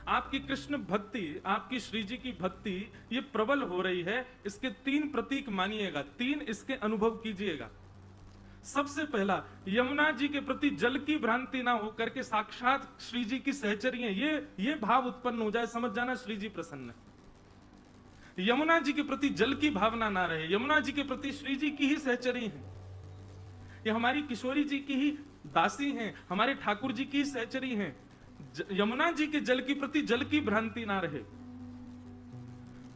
आपकी कृष्ण भक्ति, आपकी श्री जी की भक्ति ये प्रबल हो रही है, इसके 3 प्रतीक मानिएगा, 3 इसके अनुभव कीजिएगा। सबसे पहला, यमुना जी के प्रति जल की भ्रांति ना हो करके साक्षात श्री जी की सहचरी है, ये भाव उत्पन्न हो जाए, समझ जाना श्री जी प्रसन्न है। यमुना जी के प्रति जल की भावना ना रहे, यमुना जी के प्रति श्री जी की ही सहचरी है, ये हमारी किशोरी जी की ही दासी हैं, हमारे ठाकुर जी की सहचरी हैं। यमुना जी के जल के प्रति जल की भ्रांति ना रहे,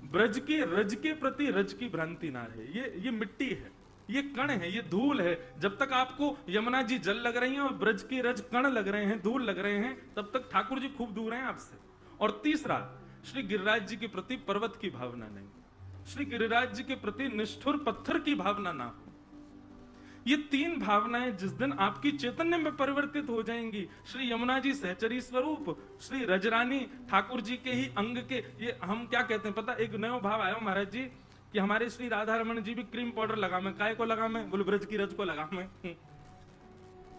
ब्रज के रज के प्रति रज की भ्रांति ना रहे। ये मिट्टी है, ये कण है, ये धूल है। जब तक आपको यमुना जी जल लग रही हैं और ब्रज के रज कण लग रहे हैं, धूल लग रहे हैं, तब तक ठाकुर जी खूब दूर हैं आपसे। और तीसरा, श्री गिरिराज जी के प्रति पर्वत की भावना नहीं, श्री गिरिराज जी के प्रति निष्ठुर पत्थर की भावना ना हो। ये 3 भावनाएं जिस दिन आपकी चैतन्य में परिवर्तित हो जाएंगी, श्री यमुना जी सहचरी स्वरूप, श्री रजरानी ठाकुर जी के ही अंग के, ये हम क्या कहते हैं पता, एक नया भाव आया महाराज जी कि हमारे श्री राधा रमन जी भी क्रीम पाउडर लगा में, काय को लगा में, बोले ब्रज की रज को लगा में।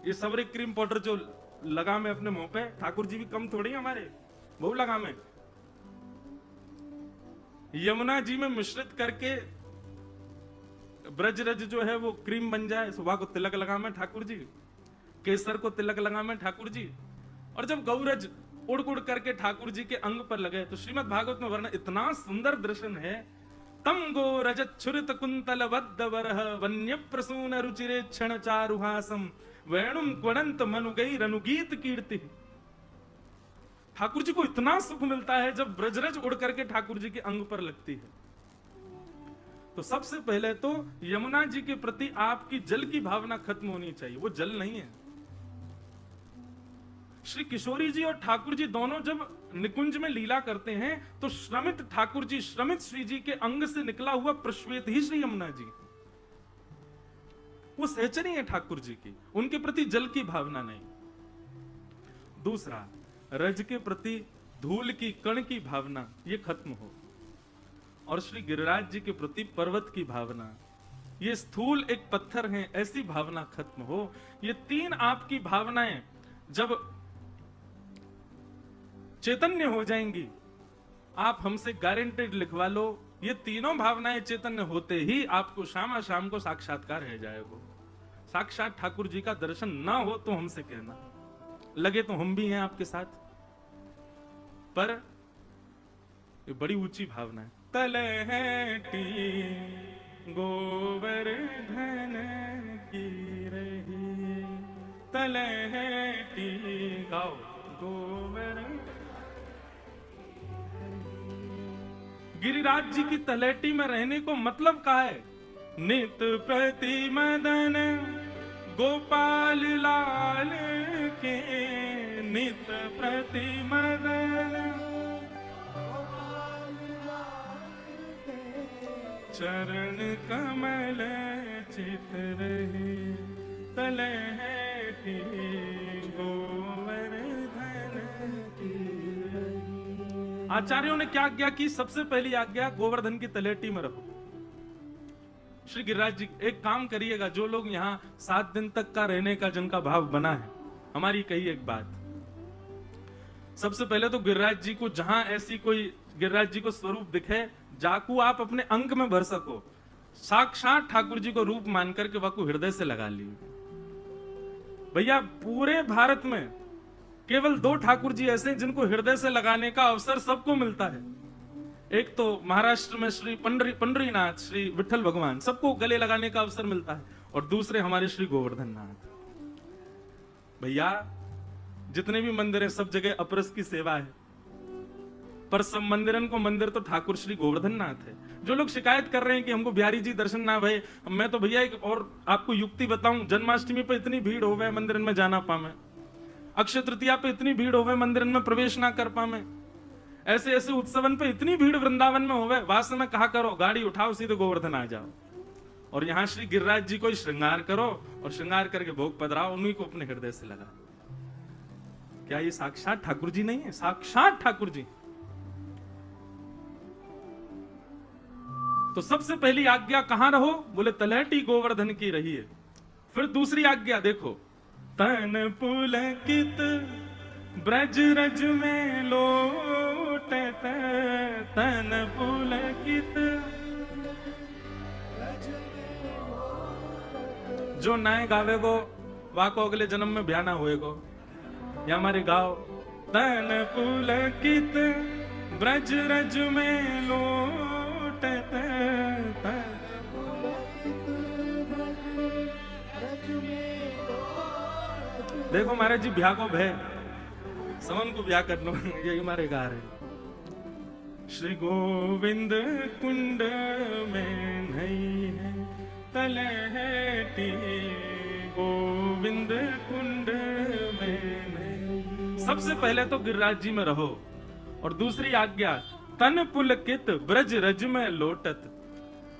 ये सबरे क्रीम पाउडर जो लगा में अपने मुंह पे, ठाकुर जी भी कम थोड़ी हमारे, वो लगा में। यमुना जी में मिश्रित करके ब्रज रज जो है वो क्रीम बन जाए, सुबह को तिलक लगा में ठाकुर जी, केसर को तिलक लगा में ठाकुर जी, और जब गौरज उड़ उड़ करके ठाकुर जी के अंग पर लगे तो श्रीमद् भागवत में वर्णन इतना सुंदर दर्शन है। तम गो रजत छुरित कुंतल बद्ध वरह वन्य प्रसून रुचिरे क्षण चारुहासम वेणुम क्वणंत मनुगई रनुगीत कीर्ति। ठाकुर जी को इतना सुख मिलता है जब ब्रजरज उड़ करके ठाकुर जी के अंग पर लगती है। तो सबसे पहले तो यमुना जी के प्रति आपकी जल की भावना खत्म होनी चाहिए, वो जल नहीं है। श्री किशोरी जी और ठाकुर जी दोनों जब निकुंज में लीला करते हैं तो श्रमित ठाकुर जी, श्रमित श्री जी के अंग से निकला हुआ प्रश्वेत ही श्री यमुना जी, वो सहचरी है ठाकुर जी की, उनके प्रति जल की भावना नहीं। दूसरा, रज के प्रति धूल की कण की भावना ये खत्म हो, और श्री गिरिराज जी के प्रति पर्वत की भावना, ये स्थूल एक पत्थर है, ऐसी भावना खत्म हो। ये 3 आपकी भावनाएं जब चैतन्य हो जाएंगी, आप हमसे गारंटेड लिखवा लो, ये तीनों भावनाएं चैतन्य होते ही आपको शाम शाम को साक्षात्कार हो जाएगा। साक्षात ठाकुर जी का दर्शन ना हो तो हमसे कहना, लगे तो हम भी हैं आपके साथ, पर ये बड़ी ऊंची भावना है। तलहटी गोवर्धन की रही, तलहटी गाओ गोवर्धन। गिरिराज जी की तलहटी में रहने को मतलब क्या है? नित प्रति मदन गोपाल लाल के, नित प्रति मदन चरण कमल चित रहे, तलहटी गोवर्धन की रही। आचार्यों ने क्या आज्ञा की? सबसे पहली आज्ञा गोवर्धन की तलहटी में रहो। श्री गिरिराज जी एक काम करिएगा, जो लोग यहाँ 7 दिन तक का रहने का जिनका भाव बना है, हमारी कही एक बात, सबसे पहले तो गिरिराज जी को जहां ऐसी कोई गिरिराज जी को स्वरूप दिखे, जाकू आप अपने अंक में भर सको, साक्षात ठाकुर जी को रूप मान करके वाकू हृदय से लगा ली। भैया पूरे भारत में केवल 2 ठाकुर जी ऐसे हैं जिनको हृदय से लगाने का अवसर सबको मिलता है। एक तो महाराष्ट्र में श्री पंडरीनाथ, श्री विठल भगवान, सबको गले लगाने का अवसर मिलता है, और दूसरे हमारे श्री गोवर्धन नाथ। भैया जितने भी मंदिर है सब जगह अपरस की सेवा है, पर सब मंदिरन को मंदिर तो ठाकुर श्री गोवर्धन नाथ है। जो लोग शिकायत कर रहे हैं कि हमको बिहारी जी दर्शन ना भय, मैं तो भैया एक और आपको युक्ति बताऊं, जन्माष्टमी पे इतनी भीड़ हो गए मंदिर में जाना पावे, अक्षय तृतीया पे इतनी भीड़ हो गए मंदिर में प्रवेश ना कर पावे, ऐसे ऐसे उत्सवन पे इतनी भीड़ वृंदावन में हो गए, वास्तव में कहा करो गाड़ी उठाओ सीधे गोवर्धन आ जाओ, और यहाँ श्री गिरिराज जी को श्रृंगार करो, और श्रृंगार करके भोग पधराओ, उन्हीं को अपने हृदय से लगा। क्या ये साक्षात ठाकुर जी नहीं है? साक्षात ठाकुर जी। तो सबसे पहली आज्ञा कहां रहो? बोले तलहटी गोवर्धन की रही है। फिर दूसरी आज्ञा देखो, तन पुलकित ब्रज रज में लो लोटत तन पुलकित। जो नाय गावेगो वाको अगले जन्म में ब्याह ना होएगो। या हमारे गाँव तन पुलकित ब्रज रज में लोटत तन। देखो महाराज जी ब्याह को भय समन को ब्याह कर लो यही हमारे गा रहे। श्री गोविंद कुंड में नहीं है तलहटी गोविंद कुंड में नहीं। सबसे पहले तो गिरिराज जी में रहो और दूसरी आज्ञा तन पुलकित ब्रज रज में लोटत।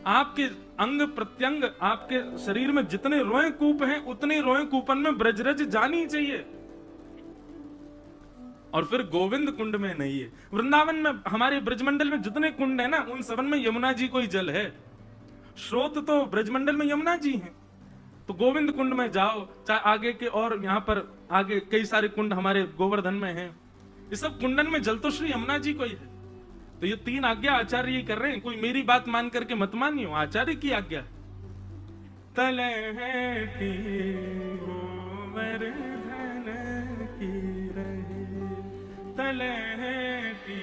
आपके अंग प्रत्यंग आपके शरीर में जितने रोए कूप हैं उतने रोए कूपन में ब्रजरज जानी चाहिए। और फिर गोविंद कुंड में नहीं है। वृंदावन में हमारे ब्रजमंडल में जितने कुंड है ना उन सबन में यमुना जी को ही जल है। स्रोत तो ब्रजमंडल में यमुना जी हैं। तो गोविंद कुंड में जाओ चाहे आगे के और यहाँ पर आगे कई सारे कुंड हमारे गोवर्धन में हैं। ये सब कुंडन में जल तो श्री यमुना जी को ही है। तो ये तीन आज्ञा आचार्य ये कर रहे हैं। कोई मेरी बात मान करके मत मानियो आचार्य की आज्ञा। तलहटी गोवर्धन की रहे तलहटी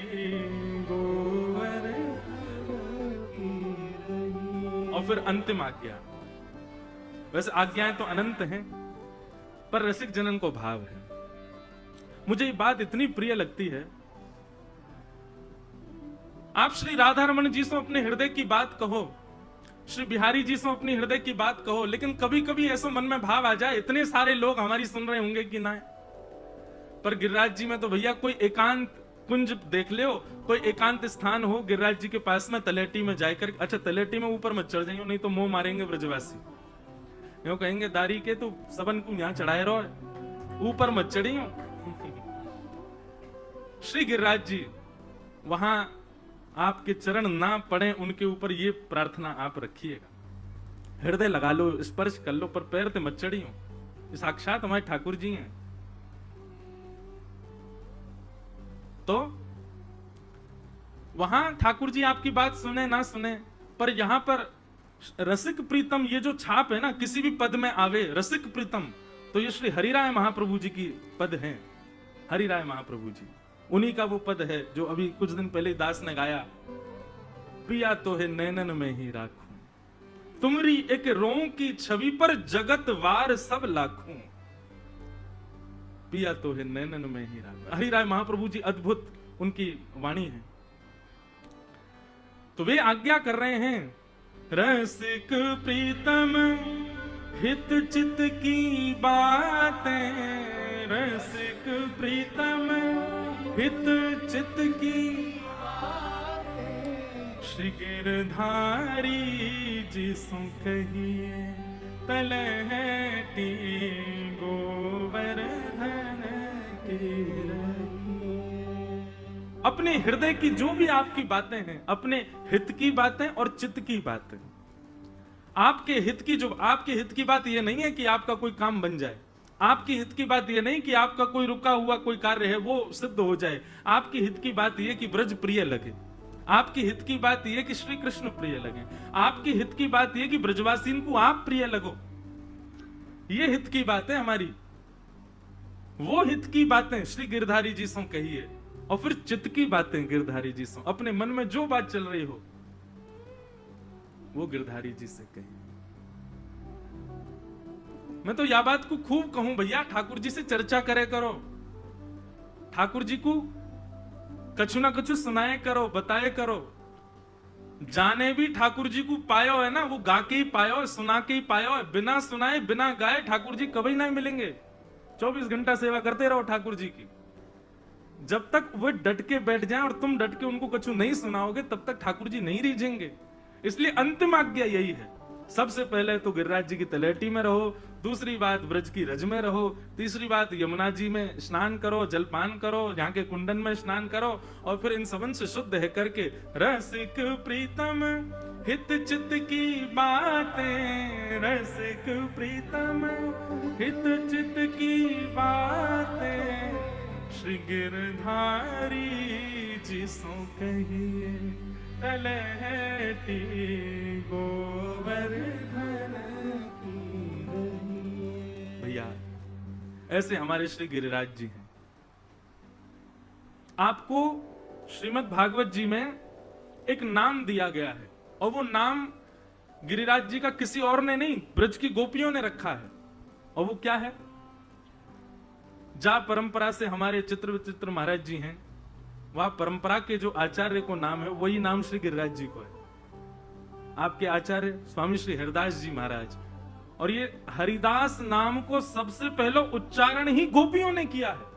गोवर्धन की रहे। और फिर अंतिम आज्ञा। वैसे आज्ञाएं तो अनंत हैं पर रसिक जनन को भाव है। मुझे ये बात इतनी प्रिय लगती है। आप श्री राधा रमन जी से अपने हृदय की बात कहो, श्री बिहारी जी से अपनी हृदय की बात कहो, लेकिन कभी कभी ऐसा मन में भाव आ जाए इतने सारे लोग हमारी सुन रहे होंगे कि ना। पर गिरिराज जी में तो भैया कोई एकांत कुंज देख ले, कोई एकांत स्थान हो गिरिराज जी के पास में तलेटी में जाकर। अच्छा तलेटी में ऊपर मत चढ़ जाइयो नहीं तो मुंह मारेंगे ब्रजवासी। यूं कहेंगे दारी के तो सबन को यहाँ चढ़ाए रहो ऊपर मत चढ़ियो। श्री गिरिराज जी वहां आपके चरण ना पड़े उनके ऊपर ये प्रार्थना आप रखिएगा। हृदय लगा लो स्पर्श कर लो पर पैर ते मत चढ़ियो। ये साक्षात हमारे ठाकुर जी हैं। तो वहां ठाकुर जी आपकी बात सुने ना सुने पर यहां पर रसिक प्रीतम ये जो छाप है ना किसी भी पद में आवे रसिक प्रीतम तो ये श्री हरिराय महाप्रभु जी की पद है। हरिराय महाप्रभु जी उन्हीं का वो पद है जो अभी कुछ दिन पहले दास ने गाया। पिया तो है नैनन में ही राखूं तुमरी एक रों की छवि पर जगत वार सब लाखूं। पिया तो है नैनन में ही राखूं। हरिराय महाप्रभु जी अद्भुत उनकी वाणी है। तो वे आज्ञा कर रहे हैं रसिक प्रीतम हित चित की बातें। रसिक प्रीतम हित चित की श्री गिरधारी जी सो कहिए तलहटी गोवर्धन की रही। अपने हृदय की जो भी आपकी बातें हैं अपने हित की बातें और चित्त की बातें। आपके हित की जो आपके हित की बात यह नहीं है कि आपका कोई काम बन जाए। आपकी हित की बात यह नहीं कि आपका कोई रुका हुआ कोई कार्य है वो सिद्ध हो जाए। आपकी हित की बात यह कि ब्रज प्रिय लगे। आपकी हित की बात यह कि श्री कृष्ण प्रिय लगे। आपकी हित की बात यह कि ब्रजवासीन को आप प्रिय लगो। ये हित की बात है हमारी। वो हित की बातें श्री गिरधारी जी से कहिए। और फिर चित्त की बातें गिरधारी जी से अपने मन में जो बात चल रही हो वो गिरधारी जी से कहिए। मैं तो यह बात को खूब कहूं भैया ठाकुर जी से चर्चा करे करो। ठाकुर जी को कछु ना कछु सुनाए करो बताए करो। जाने भी ठाकुर जी को पायो है ना वो गा के ही पायो सुना के ही पायो है। बिना सुनाए बिना गाए ठाकुर जी कभी नहीं मिलेंगे। 24 घंटा सेवा करते रहो ठाकुर जी की। जब तक वो डट के बैठ जाएं और तुम डट के उनको कछु नहीं सुनाओगे तब तक ठाकुर जी नहीं रीझेंगे। इसलिए अंतिम आज्ञा यही है। सबसे पहले तो गिरिराज जी की तलेटी में रहो। दूसरी बात ब्रज की रज में रहो। तीसरी बात यमुना जी में स्नान करो जलपान करो यहाँ के कुंडन में स्नान करो। और फिर इन सबन से शुद्ध है करके रसिक प्रीतम हित चित की बातें। रसिक प्रीतम हित चित की बातें श्री गिरधारी जिसो कहिए तलहटी गोवर्धन की रही। भैया ऐसे हमारे श्री गिरिराज जी हैं। आपको श्रीमद् भागवत जी में एक नाम दिया गया है और वो नाम गिरिराज जी का किसी और ने नहीं, ब्रज की गोपियों ने रखा है। और वो क्या है? जा परंपरा से हमारे चित्र विचित्र महाराज जी हैं, वह परंपरा के जो आचार्य को नाम है वही नाम श्री गिरिराज जी को है। आपके आचार्य स्वामी श्री हरिदास जी महाराज, और ये हरिदास नाम को सबसे पहले उच्चारण ही गोपियों ने किया है।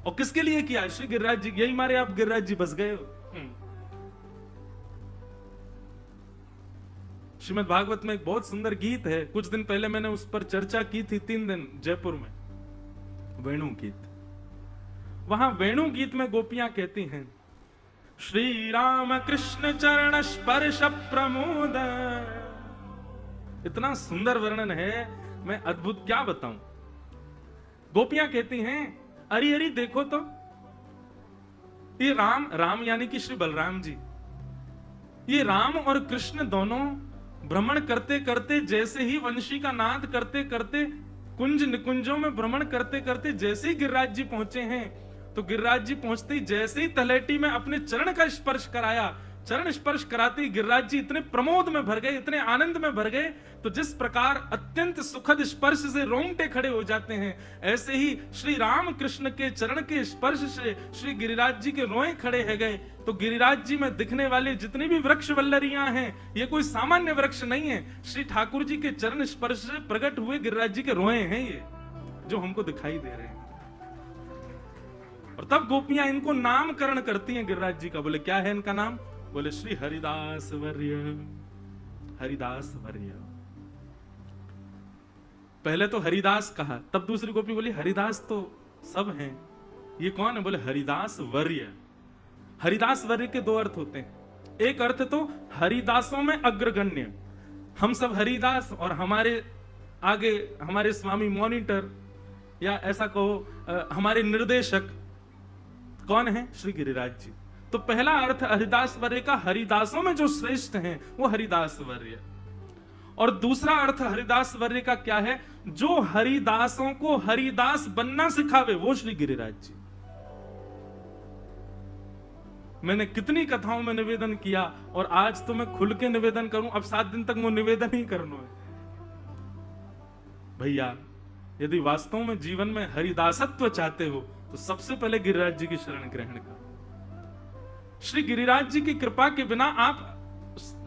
और किसके लिए किया है? श्री गिरिराज जी। यही मारे आप गिरिराज जी बस गए हो। श्रीमद् भागवत में एक बहुत सुंदर गीत है, कुछ दिन पहले मैंने उस पर चर्चा की थी, 3 दिन जयपुर में, वेणु गीत। वहां वेणु गीत में गोपियां कहती हैं, श्री राम कृष्ण चरण स्पर्श प्रमोद। इतना सुंदर वर्णन है, मैं अद्भुत क्या बताऊं। गोपियां कहती हैं, अरे अरे देखो तो, ये राम यानी कि श्री बलराम जी, ये राम और कृष्ण दोनों भ्रमण करते करते, जैसे ही वंशी का नाद करते करते, कुंज निकुंजों में भ्रमण करते करते जैसे ही गिरिराज जी पहुंचे हैं, तो गिरिराज जी पहुंचते ही जैसे ही तलहटी में अपने चरण का स्पर्श कराया, चरण स्पर्श कराते ही गिरिराज जी इतने प्रमोद में भर गए, इतने आनंद में भर गए, तो जिस प्रकार अत्यंत सुखद स्पर्श से रोंगटे खड़े हो जाते हैं, ऐसे ही श्री राम कृष्ण के चरण के स्पर्श से श्री गिरिराज जी के रोए खड़े है गए। तो गिरिराज जी में दिखने वाले जितनी भी वृक्ष वल्लरियां हैं, ये कोई सामान्य वृक्ष नहीं है, श्री ठाकुर जी के चरण स्पर्श से प्रकट हुए गिरिराज जी के रोए हैं, ये जो हमको दिखाई दे रहे हैं। और तब गोपियां इनको नामकरण करती हैं गिरिराज जी का। बोले क्या है इनका नाम? बोले श्री हरिदास वर्य। हरिदास वर्य। पहले तो हरिदास कहा, तब दूसरी गोपी बोली हरिदास तो सब हैं, ये कौन है? बोले हरिदास वर्य। हरिदास वर्य के 2 अर्थ होते हैं। एक अर्थ तो हरिदासों में अग्रगण्य, हम सब हरिदास, और हमारे आगे हमारे स्वामी मॉनिटर, या ऐसा कहो हमारे निर्देशक कौन है? श्री गिरिराज जी। तो पहला अर्थ हरिदास वर्य का, हरिदासों में जो श्रेष्ठ हैं वो हरिदास वर्य। और दूसरा अर्थ हरिदास वर्य का क्या है? जो हरिदासों को हरिदास बनना सिखावे, वो श्री गिरिराज जी। मैंने कितनी कथाओं में निवेदन किया, और आज तो मैं खुल के निवेदन करूं, अब 7 दिन तक वो निवेदन ही करना है। भैया यदि वास्तव में जीवन में हरिदासत्व चाहते हो, तो सबसे पहले गिरिराज जी की शरण ग्रहण करो। श्री गिरिराज जी की कृपा के बिना आप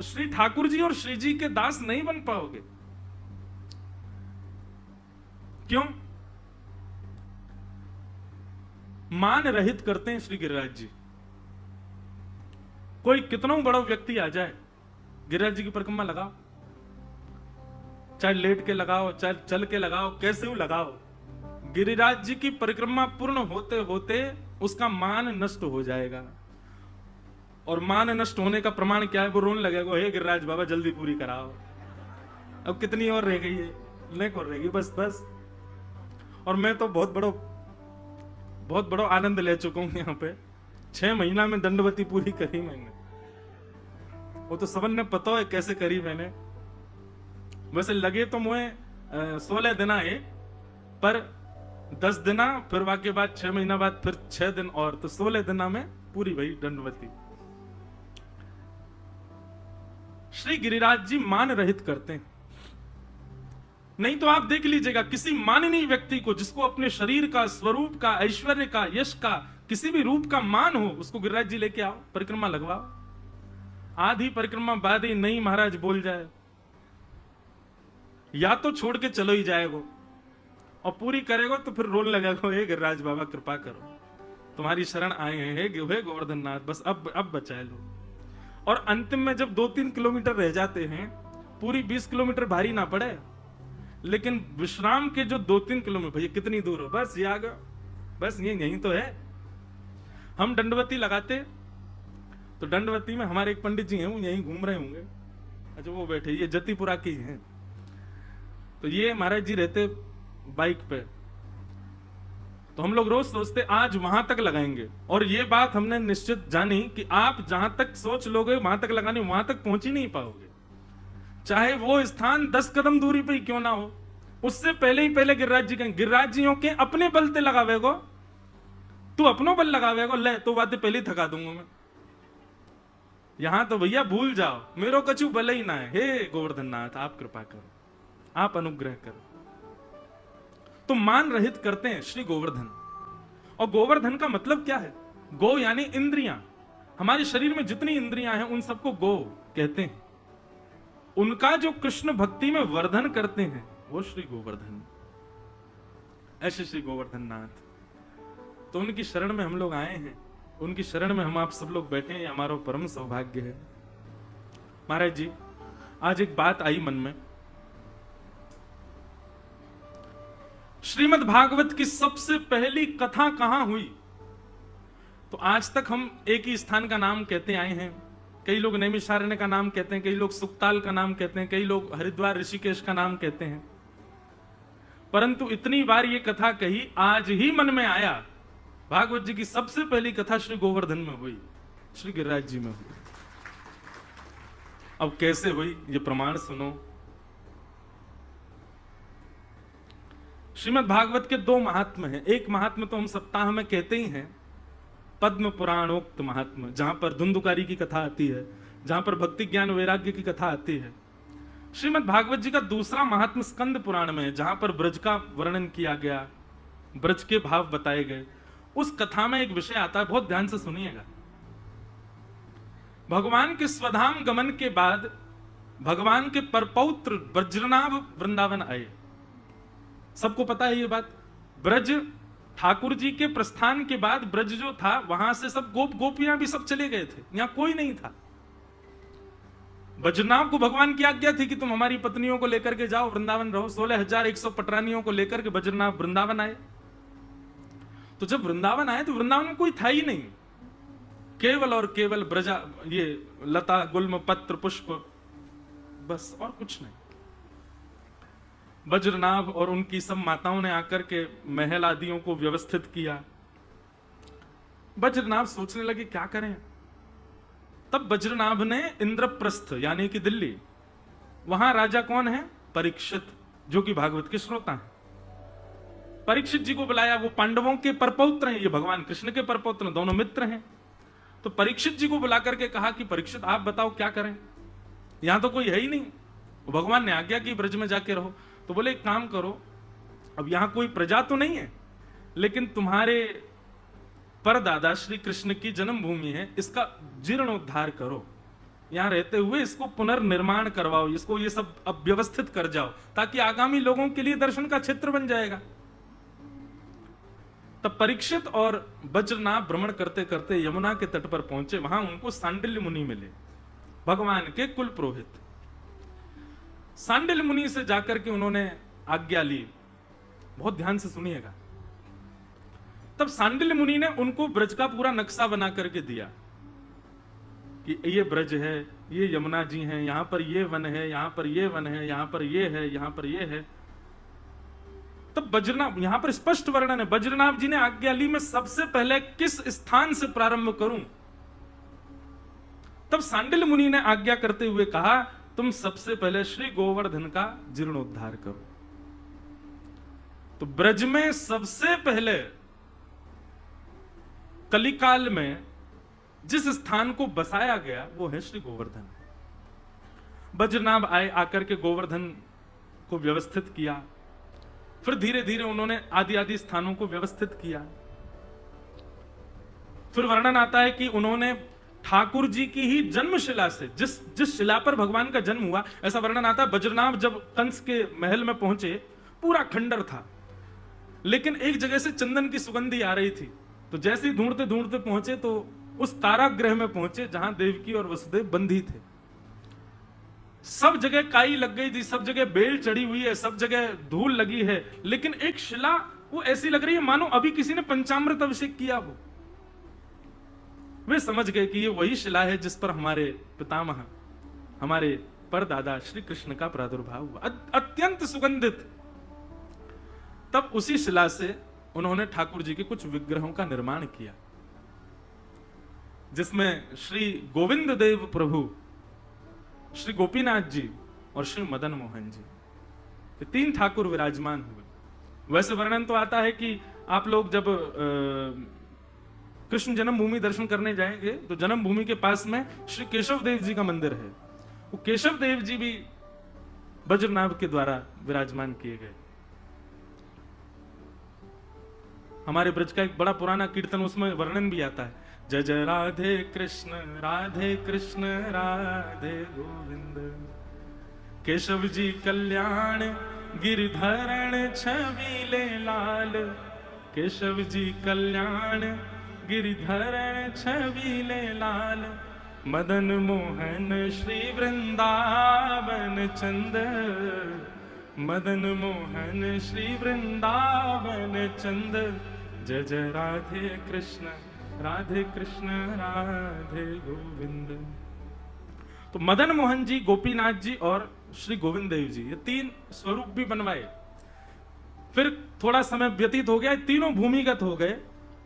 श्री ठाकुर जी और श्री जी के दास नहीं बन पाओगे। क्यों? मान रहित करते हैं श्री गिरिराज जी। कोई कितना बड़ा व्यक्ति आ जाए, गिरिराज जी की परिक्रमा लगाओ, चाहे लेट के लगाओ, चाहे चल के लगाओ, कैसे भी लगाओ, गिरिराज जी की परिक्रमा पूर्ण होते होते उसका मान नष्ट हो जाएगा। और मान नष्ट होने का प्रमाण क्या है? वो रोने लगेगा, हे गिरिराज बाबा जल्दी पूरी कराओ, अब कितनी और रह गई है, लेक और रहेगी, बस बस। और मैं तो बहुत बड़ा आनंद ले चुका हूं यहाँ पे। 6 महीना में दंडवती पूरी करी मैंने, वो तो सबन ने पता है कैसे करी मैंने। वैसे लगे तो मुझे 16 दिन है, पर 10 दिन, फिर वाके बाद 6 महीना बाद फिर 6 दिन और, तो 16 दिन में पूरी भई दंडवती। श्री गिरिराज जी मान रहित करते हैं। नहीं तो आप देख लीजिएगा, किसी माननीय व्यक्ति को, जिसको अपने शरीर का, स्वरूप का, ऐश्वर्य का, यश का, किसी भी रूप का मान हो, उसको गिरिराज जी लेके आओ, परिक्रमा लगवाओ। आधी परिक्रमा बाद ही नहीं महाराज बोल जाए, या तो छोड़ के चलो ही जाएगा, और पूरी करेगा तो फिर रोने लगेगा, हे गिरिराज बाबा कृपा करो, तुम्हारी शरण आए हैं, हे गोवर्धन नाथ, बस अब बचा लो। और अंतिम में जब 2-3 किलोमीटर रह जाते हैं, पूरी 20 किलोमीटर भारी ना पड़े, लेकिन विश्राम के जो 2-3 किलोमीटर, भैया कितनी दूर हो, बस ये आ गया, बस ये यहीं तो है। हम दंडवती लगाते, तो दंडवती में हमारे एक पंडित जी हैं, वो यहीं घूम रहे होंगे, अच्छा वो बैठे, ये जतीपुरा की हैं, तो ये महाराज जी रहते बाइक पे, तो हम लोग रोज सोचते आज वहां तक लगाएंगे, और ये बात हमने निश्चित जानी कि आप जहां तक सोच लोगे वहां तक लगानी, वहां तक पहुंच ही नहीं पाओगे। चाहे वो स्थान 10 कदम दूरी पे ही क्यों ना हो, उससे पहले ही पहले गिरिराज जी कहेंगे, गिरिराज जियों के अपने बल ते लगावेगो, तू अपनो बल लगावेगो, ले तो बातें पहले ही थका दूंगा मैं। यहां तो भैया भूल जाओ, मेरो कछु बल ही ना है। हे गोवर्धन नाथ, आप कृपा करो, आप अनुग्रह करो। तो मान रहित करते हैं श्री गोवर्धन। और गोवर्धन का मतलब क्या है? गो यानी इंद्रियां। हमारे शरीर में जितनी इंद्रियां हैं उन सबको गो कहते हैं। उनका जो कृष्ण भक्ति में वर्धन करते हैं वो श्री गोवर्धन, ऐसे श्री गोवर्धन नाथ। तो उनकी शरण में हम लोग आए हैं, उनकी शरण में हम आप सब लोग बैठे हैं, हमारा परम सौभाग्य है। महाराज जी, आज एक बात आई मन में। श्रीमद् भागवत की सबसे पहली कथा कहां हुई? तो आज तक हम एक ही स्थान का नाम कहते आए हैं। कई लोग नैमिषारण्य का नाम कहते हैं, कई लोग सुक्ताल का नाम कहते हैं, कई लोग हरिद्वार ऋषिकेश का नाम कहते हैं। परंतु इतनी बार ये कथा कही, आज ही मन में आया भागवत जी की सबसे पहली कथा श्री गोवर्धन में हुई, श्री गिरिराज जी में हुई। अब कैसे हुई ये प्रमाण सुनो। श्रीमद् भागवत के दो महात्म हैं। एक महात्म तो हम सप्ताह में कहते ही हैं, पद्म पुराणोक्त महात्म, जहां पर धुंधुकारी की कथा आती है, जहां पर भक्ति ज्ञान वैराग्य की कथा आती है। श्रीमद् भागवत जी का दूसरा महात्म स्कंद पुराण में है, जहां पर ब्रज का वर्णन किया गया, ब्रज के भाव बताए गए। उस कथा में एक विषय आता है, बहुत ध्यान से सुनिएगा। भगवान के स्वधाम गमन के बाद भगवान के परपौत्र ब्रजनाभ वृंदावन आए। सबको पता है ये बात। ब्रज, ठाकुर जी के प्रस्थान के बाद ब्रज जो था, वहां से सब गोप गोपियां भी सब चले गए थे, यहां कोई नहीं था। ब्रजनाभ को भगवान की आज्ञा थी कि तुम हमारी पत्नियों को लेकर के जाओ, वृंदावन रहो। 16,100 पटरानियों को लेकर के ब्रजनाभ वृंदावन आए। तो जब वृंदावन आए तो वृंदावन में कोई था ही नहीं, केवल और केवल ब्रजा, ये लता गुल्म पत्र पुष्प, बस और कुछ नहीं। ब्रजनाभ और उनकी सब माताओं ने आकर के महल आदियों को व्यवस्थित किया। ब्रजनाभ सोचने लगे क्या करें। तब ब्रजनाभ ने इंद्रप्रस्थ यानी कि दिल्ली, वहां राजा कौन है? परीक्षित, जो कि भागवत के श्रोता हैं। परीक्षित जी को बुलाया। वो पांडवों के परपौत्र हैं, ये भगवान कृष्ण के परपौत्र, दोनों मित्र हैं। तो परीक्षित जी को बुला करके कहा कि परीक्षित आप बताओ क्या करें, यहां तो कोई है ही नहीं। भगवान ने आज्ञा की ब्रज में जाके रहो। तो बोले एक काम करो, अब यहां कोई प्रजा तो नहीं है, लेकिन तुम्हारे परदादा श्री कृष्ण की जन्मभूमि है, इसका जीर्णोद्धार करो, यहां रहते हुए इसको पुनर्निर्माण करवाओ, इसको ये सब अब व्यवस्थित कर जाओ, ताकि आगामी लोगों के लिए दर्शन का क्षेत्र बन जाएगा। तब परीक्षित और ब्रजनाभ भ्रमण करते करते यमुना के तट पर पहुंचे। वहां उनको सांडिल्य मुनि मिले, भगवान के कुल पुरोहित। सांडिल्य मुनि से जाकर के उन्होंने आज्ञा ली। बहुत ध्यान से सुनिएगा। तब सांडिल्य मुनि ने उनको ब्रज का पूरा नक्शा बना करके दिया कि ये ब्रज है, ये यमुना जी हैं, यहां पर ये वन है, यहां पर ये वन है, यहां पर ये है, यहां पर ये है। तब ब्रजनाभ, यहां पर स्पष्ट वर्णन है, ब्रजनाभ जी ने आज्ञा ली मैं सबसे पहले किस स्थान से प्रारंभ करूं। तब सांडिल्य मुनि ने आज्ञा करते हुए कहा तुम सबसे पहले श्री गोवर्धन का जीर्णोद्धार करो। तो ब्रज में सबसे पहले कलिकाल में जिस स्थान को बसाया गया वो है श्री गोवर्धन। ब्रजनाभ आए, आकर के गोवर्धन को व्यवस्थित किया। फिर धीरे धीरे उन्होंने आदि आदि स्थानों को व्यवस्थित किया। फिर वर्णन आता है कि उन्होंने ठाकुर जी की ही जन्मशिला से, जिस शिला पर भगवान का जन्म हुआ, ऐसा वर्णन आता है ब्रजनाभ जब कंस के महल में पहुंचे, पूरा खंडर था, लेकिन एक जगह से चंदन की सुगंधी आ रही थी। तो जैसे ही ढूंढते ढूंढते पहुंचे तो उस कारागृह में पहुंचे जहां देवकी और वसुदेव बंदी थे। सब जगह काई लग गई थी, सब जगह बेल चढ़ी हुई है, सब जगह धूल लगी है, लेकिन एक शिला वो ऐसी लग रही है मानो अभी किसी ने पंचामृत अभिषेक किया हो। वे समझ गए कि ये वही शिला है जिस पर हमारे पितामह, हमारे परदादा श्री कृष्ण का प्रादुर्भाव हुआ, अत्यंत सुगंधित। तब उसी शिला से उन्होंने ठाकुर जी के कुछ विग्रहों का निर्माण किया, जिसमें श्री गोविंद देव प्रभु, श्री गोपीनाथ जी और श्री मदन मोहन जी, ये 3 ठाकुर विराजमान हुए। वैसे वर्णन तो आता है कि आप लोग जब कृष्ण जन्मभूमि दर्शन करने जाएंगे तो जन्मभूमि के पास में श्री केशव देव जी का मंदिर है, वो केशव देव जी भी वज्रनाभ के द्वारा विराजमान किए गए। हमारे ब्रज का एक बड़ा पुराना कीर्तन, उसमें वर्णन भी आता है, जय जय राधे कृष्ण राधे गोविंद, केशव जी कल्याण गिरधरण छबीले लाल, केशव जी कल्याण गिरधरण छबीले लाल, मदन मोहन श्री वृंदावन चंद, मदन मोहन श्री वृंदावन चंद, जय जय राधे कृष्ण राधे गोविंद। तो मदन मोहन जी, गोपीनाथ जी और श्री गोविंद देव जी, ये 3 स्वरूप भी बनवाए। फिर थोड़ा समय व्यतीत हो गया, तीनों भूमिगत हो गए।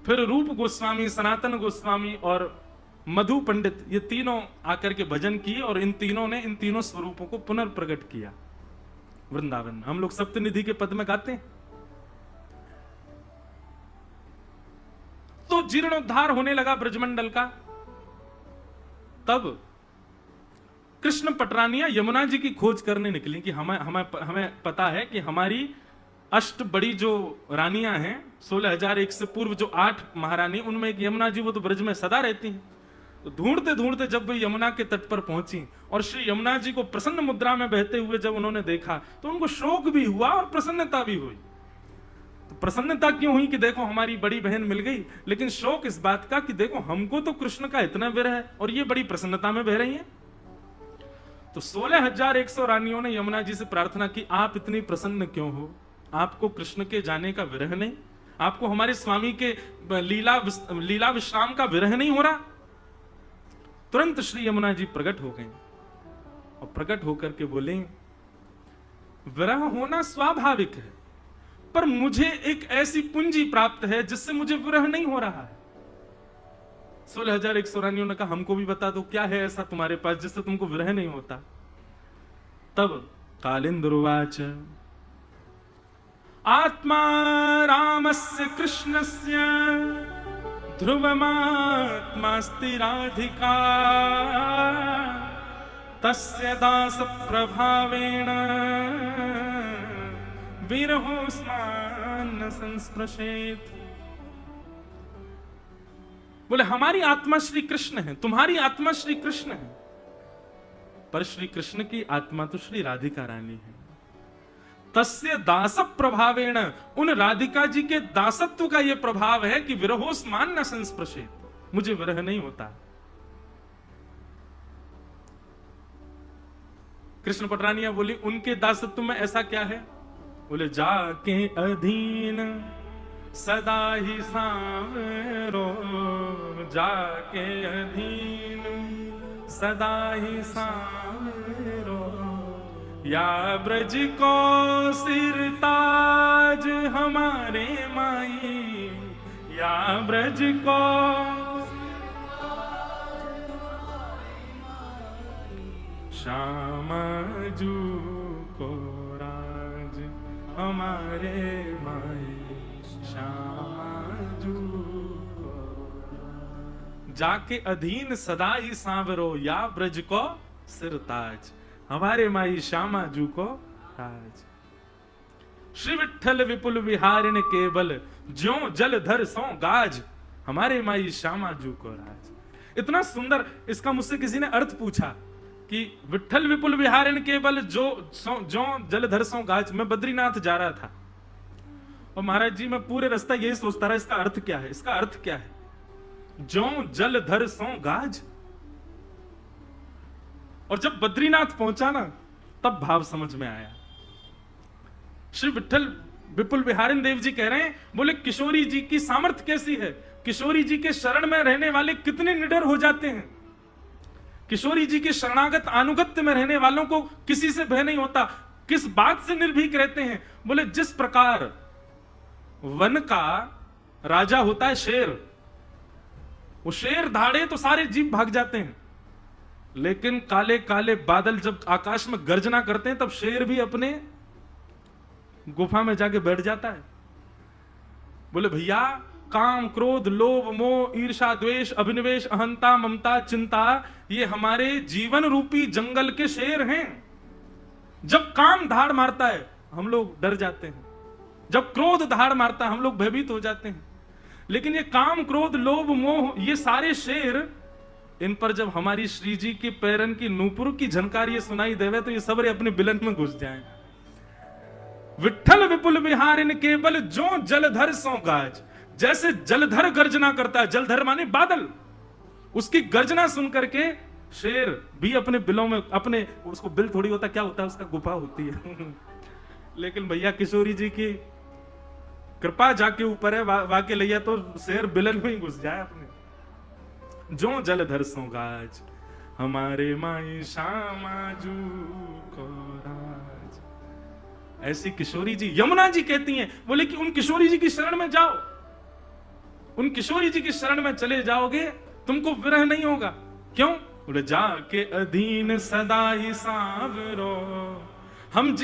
फिर रूप गोस्वामी, सनातन गोस्वामी और मधु पंडित, ये तीनों आकर के भजन किए और इन तीनों ने इन तीनों स्वरूपों को पुनर्प्रकट किया वृंदावन में। हम लोग सप्तनिधि के पद में गाते हैं। तो जीर्णोद्धार होने लगा ब्रजमंडल का। तब कृष्ण पटरानिया यमुना जी की खोज करने निकली कि हमें पता है कि हमारी अष्ट बड़ी जो रानियां हैं, 16,001 से पूर्व जो 8 महारानी, उनमें एक यमुना जी, वो तो ब्रज में सदा रहती हैं। तो ढूंढते ढूंढते जब वे यमुना के तट पर पहुंची और श्री यमुना जी को प्रसन्न मुद्रा में बहते हुए जब उन्होंने देखा तो उनको शोक भी हुआ और प्रसन्नता भी हुई। तो प्रसन्नता क्यों हुई कि देखो हमारी बड़ी बहन मिल गई, लेकिन शोक इस बात का कि देखो हमको तो कृष्ण का इतना विरह है और ये बड़ी प्रसन्नता में बह रही हैं। तो 16,100 रानियों ने यमुना जी से प्रार्थना की, आप इतनी प्रसन्न क्यों हो? आपको कृष्ण के जाने का विरह नहीं? आपको हमारे स्वामी के लीला विश्राम का विरह नहीं हो रहा? तुरंत श्री यमुना जी प्रकट हो गए और प्रकट होकर के बोले, विरह होना स्वाभाविक है, पर मुझे एक ऐसी पूंजी प्राप्त है जिससे मुझे विरह नहीं हो रहा है। 16,100 रानियों ने कहा, हमको भी बता दो क्या है ऐसा तुम्हारे पास जिससे तुमको विरह नहीं होता। तब कालिंदुर्वाच, आत्मा रामस्य कृष्णस्य ध्रुवमात्मास्ति राधिका, तस्य दास प्रभावेण विरहोस्मान संस्पृशेत। बोले हमारी आत्मा श्री कृष्ण है, तुम्हारी आत्मा श्री कृष्ण है, पर श्री कृष्ण की आत्मा तो श्री राधिका रानी है। तस्य दास प्रभावेण, उन राधिका जी के दासत्व का यह प्रभाव है कि विरहोस्मान न संस्पृशेत, मुझे विरह नहीं होता। कृष्ण पटरानिया बोली, उनके दासत्व में ऐसा क्या है? बोले, जाके अधीन सदा ही सांवरो, जाके अधीन सदा ही सांवरो, या ब्रज को सिरताज हमारे माई, या ब्रज को श्यामा जू को राज हमारे माई, श्यामा जू को जाके अधीन सदा ही सांवरो, या ब्रज को सिरताज हमारे माई श्यामा जू को राज। श्री विठ्ठल विपुल विहारिण केवल, ज्यों जलधर सो गाज हमारे माई श्यामा जू को राज। इतना सुंदर इसका मुझसे किसी ने अर्थ पूछा कि विठ्ठल विपुल विहारिण केवल जो जलधर सो गाज। मैं बद्रीनाथ जा रहा था और महाराज जी मैं पूरे रास्ता यही सोचता रहा, इसका अर्थ क्या है, इसका अर्थ क्या है? ज्यों जलधर सो गाज। और जब बद्रीनाथ पहुंचा ना, तब भाव समझ में आया। श्री विठ्ठल विपुल विहारिण देव जी कह रहे हैं, बोले किशोरी जी की सामर्थ्य कैसी है, किशोरी जी के शरण में रहने वाले कितने निडर हो जाते हैं, किशोरी जी के शरणागत अनुगत्य में रहने वालों को किसी से भय नहीं होता, किस बात से निर्भीक रहते हैं। बोले जिस प्रकार वन का राजा होता है शेर। वो शेर धाड़े तो सारे जीव भाग जाते हैं, लेकिन काले काले बादल जब आकाश में गर्जना करते हैं तब शेर भी अपने गुफा में जाके बैठ जाता है। बोले भैया, काम, क्रोध, लोभ, मोह, ईर्ष्या, द्वेष, अभिनिवेश, अहंता, ममता, चिंता, ये हमारे जीवन रूपी जंगल के शेर हैं। जब काम धाड़ मारता है हम लोग डर जाते हैं, जब क्रोध धाड़ मारता है हम लोग भयभीत हो जाते हैं। लेकिन ये काम, क्रोध, लोभ, मोह, ये सारे शेर, इन पर जब हमारी श्री जी के पैरन की नूपुर की झनकार ये सुनाई देवे तो ये सबरे अपने बिलन में घुस जाएं। विठ्ठल विपुल विहारिन केवल जो जलधर सो गाज। जैसे जलधर गर्जना करता है, जलधर माने बादल, उसकी गर्जना सुन करके शेर भी अपने बिलों में, अपने, उसको बिल थोड़ी होता, क्या होता है उसका, गुफा होती है। लेकिन भैया किशोरी जी की कृपा जाके ऊपर है, वाके लिया तो शेर बिलन में ही घुस जाए अपने। जो जलधर सो गाज हमारे माई श्यामाजू को राज। ऐसी किशोरी जी, यमुना जी कहती हैं, बोले कि उन किशोरी जी की शरण में जाओ, उन किशोरी जी की शरण में चले जाओगे तुमको विरह नहीं होगा। क्यों? बोले जाके अधीन सदा ही सांवरो। हम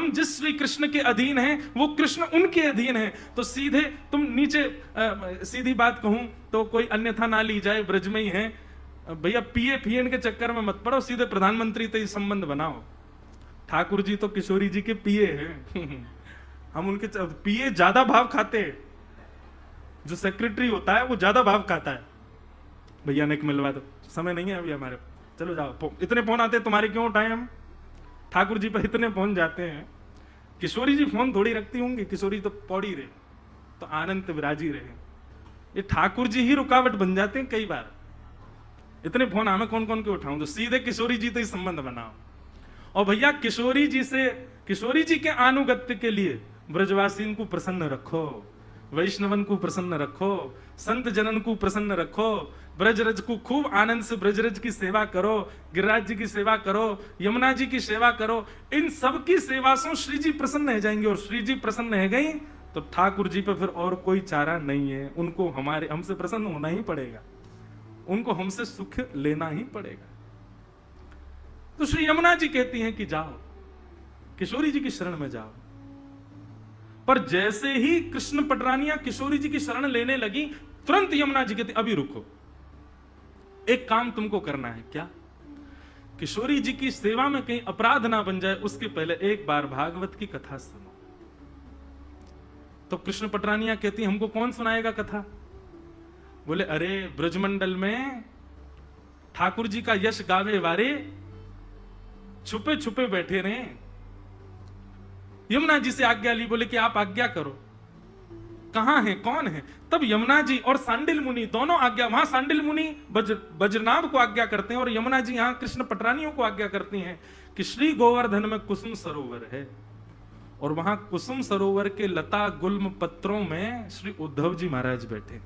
जिस श्री कृष्ण के अधीन हैं वो कृष्ण उनके अधीन हैं। तो सीधे तुम नीचे, सीधी बात कहूं तो कोई अन्यथा ना ली जाए, ब्रज में ही है भैया, पीए फियन के चक्कर में मत पड़ो, सीधे प्रधानमंत्री से संबंध बनाओ। ठाकुर जी तो किशोरी जी के पीए हैं। हम उनके पीए ज्यादा भाव खाते हैं, जो सेक्रेटरी होता है वो ज्यादा भाव खाता है। भैया ने मिलवा दो, समय नहीं है अभी हमारे, चलो जाओ। इतने फोन आते हैं, तुम्हारे क्यों उठाए हम? ठाकुर जी पर इतने फोन जाते हैं। किशोरी जी फोन थोड़ी रखती होंगी, किशोरी तो पौड़ी रहे, तो आनंद विराजी रहे। ये ठाकुर जी ही रुकावट बन जाते हैं कई बार। इतने फोन हमें कौन कौन के उठाऊं, तो सीधे किशोरी जी तो ही संबंध बनाओ। और भैया किशोरी जी से, किशोरी जी के अनुगत्य के लिए ब्रजवासीन को प्रसन्न रखो, वैष्णवन को प्रसन्न रखो, संत जनन को प्रसन्न रखो, ब्रजरज को खूब आनंद से ब्रजरज की सेवा करो, गिरिराज जी की सेवा करो, यमुना जी की सेवा करो। इन सब की सेवा से श्री जी प्रसन्न हो जाएंगे, और श्री जी प्रसन्न है गई तो ठाकुर जी पे फिर और कोई चारा नहीं है। उनको हमसे प्रसन्न होना ही पड़ेगा, उनको हमसे सुख लेना ही पड़ेगा। तो श्री यमुना जी कहती हैं कि जाओ, किशोरी जी की शरण में जाओ। पर जैसे ही कृष्ण पटरानियां किशोरी जी की शरण लेने लगी, तुरंत यमुना जी कहती अभी रुको, एक काम तुमको करना है। क्या? किशोरी जी की सेवा में कहीं अपराध ना बन जाए, उसके पहले एक बार भागवत की कथा सुनो। तो कृष्ण पटरानियां कहती हमको कौन सुनाएगा कथा? बोले अरे ब्रजमंडल में ठाकुर जी का यश गावे वारे छुपे छुपे बैठे रहे। यमुना जी से आज्ञा ली, बोले कि आप आज्ञा करो, कहां है, कौन है? तब यमुना जी और सांडिल मुनि दोनों आज्ञा, वहां सांडिल मुनि वज्रनाभ को आज्ञा करते हैं और यमुना जी यहां कृष्ण पटरानियों को आज्ञा करती हैं कि श्री गोवर्धन में कुसुम सरोवर है, और वहां कुसुम सरोवर के लता गुल्म पत्रों में श्री उद्धव जी महाराज बैठे।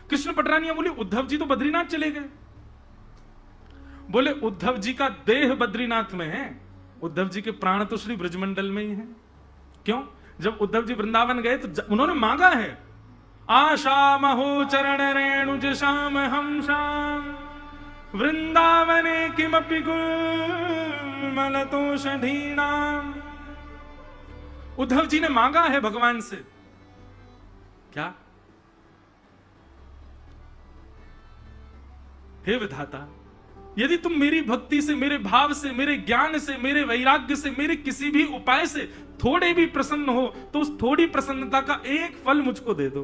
कृष्ण पटरानियां बोली उद्धव जी तो बद्रीनाथ चले गए। बोले उद्धव जी का देह बद्रीनाथ में है, उद्धव जी के प्राण तो श्री ब्रजमंडल में ही है। क्यों? जब उद्धव जी वृंदावन गए तो उन्होंने मांगा है, आशा महो चरण रेणुज श्याम हम श्याम वृंदावने किमपि गुलमलतोषधीनाम। उद्धव जी ने मांगा है भगवान से, क्या? हे विधाता, यदि तुम मेरी भक्ति से, मेरे भाव से, मेरे ज्ञान से, मेरे वैराग्य से, मेरे किसी भी उपाय से थोड़े भी प्रसन्न हो तो उस थोड़ी प्रसन्नता का एक फल मुझको दे दो।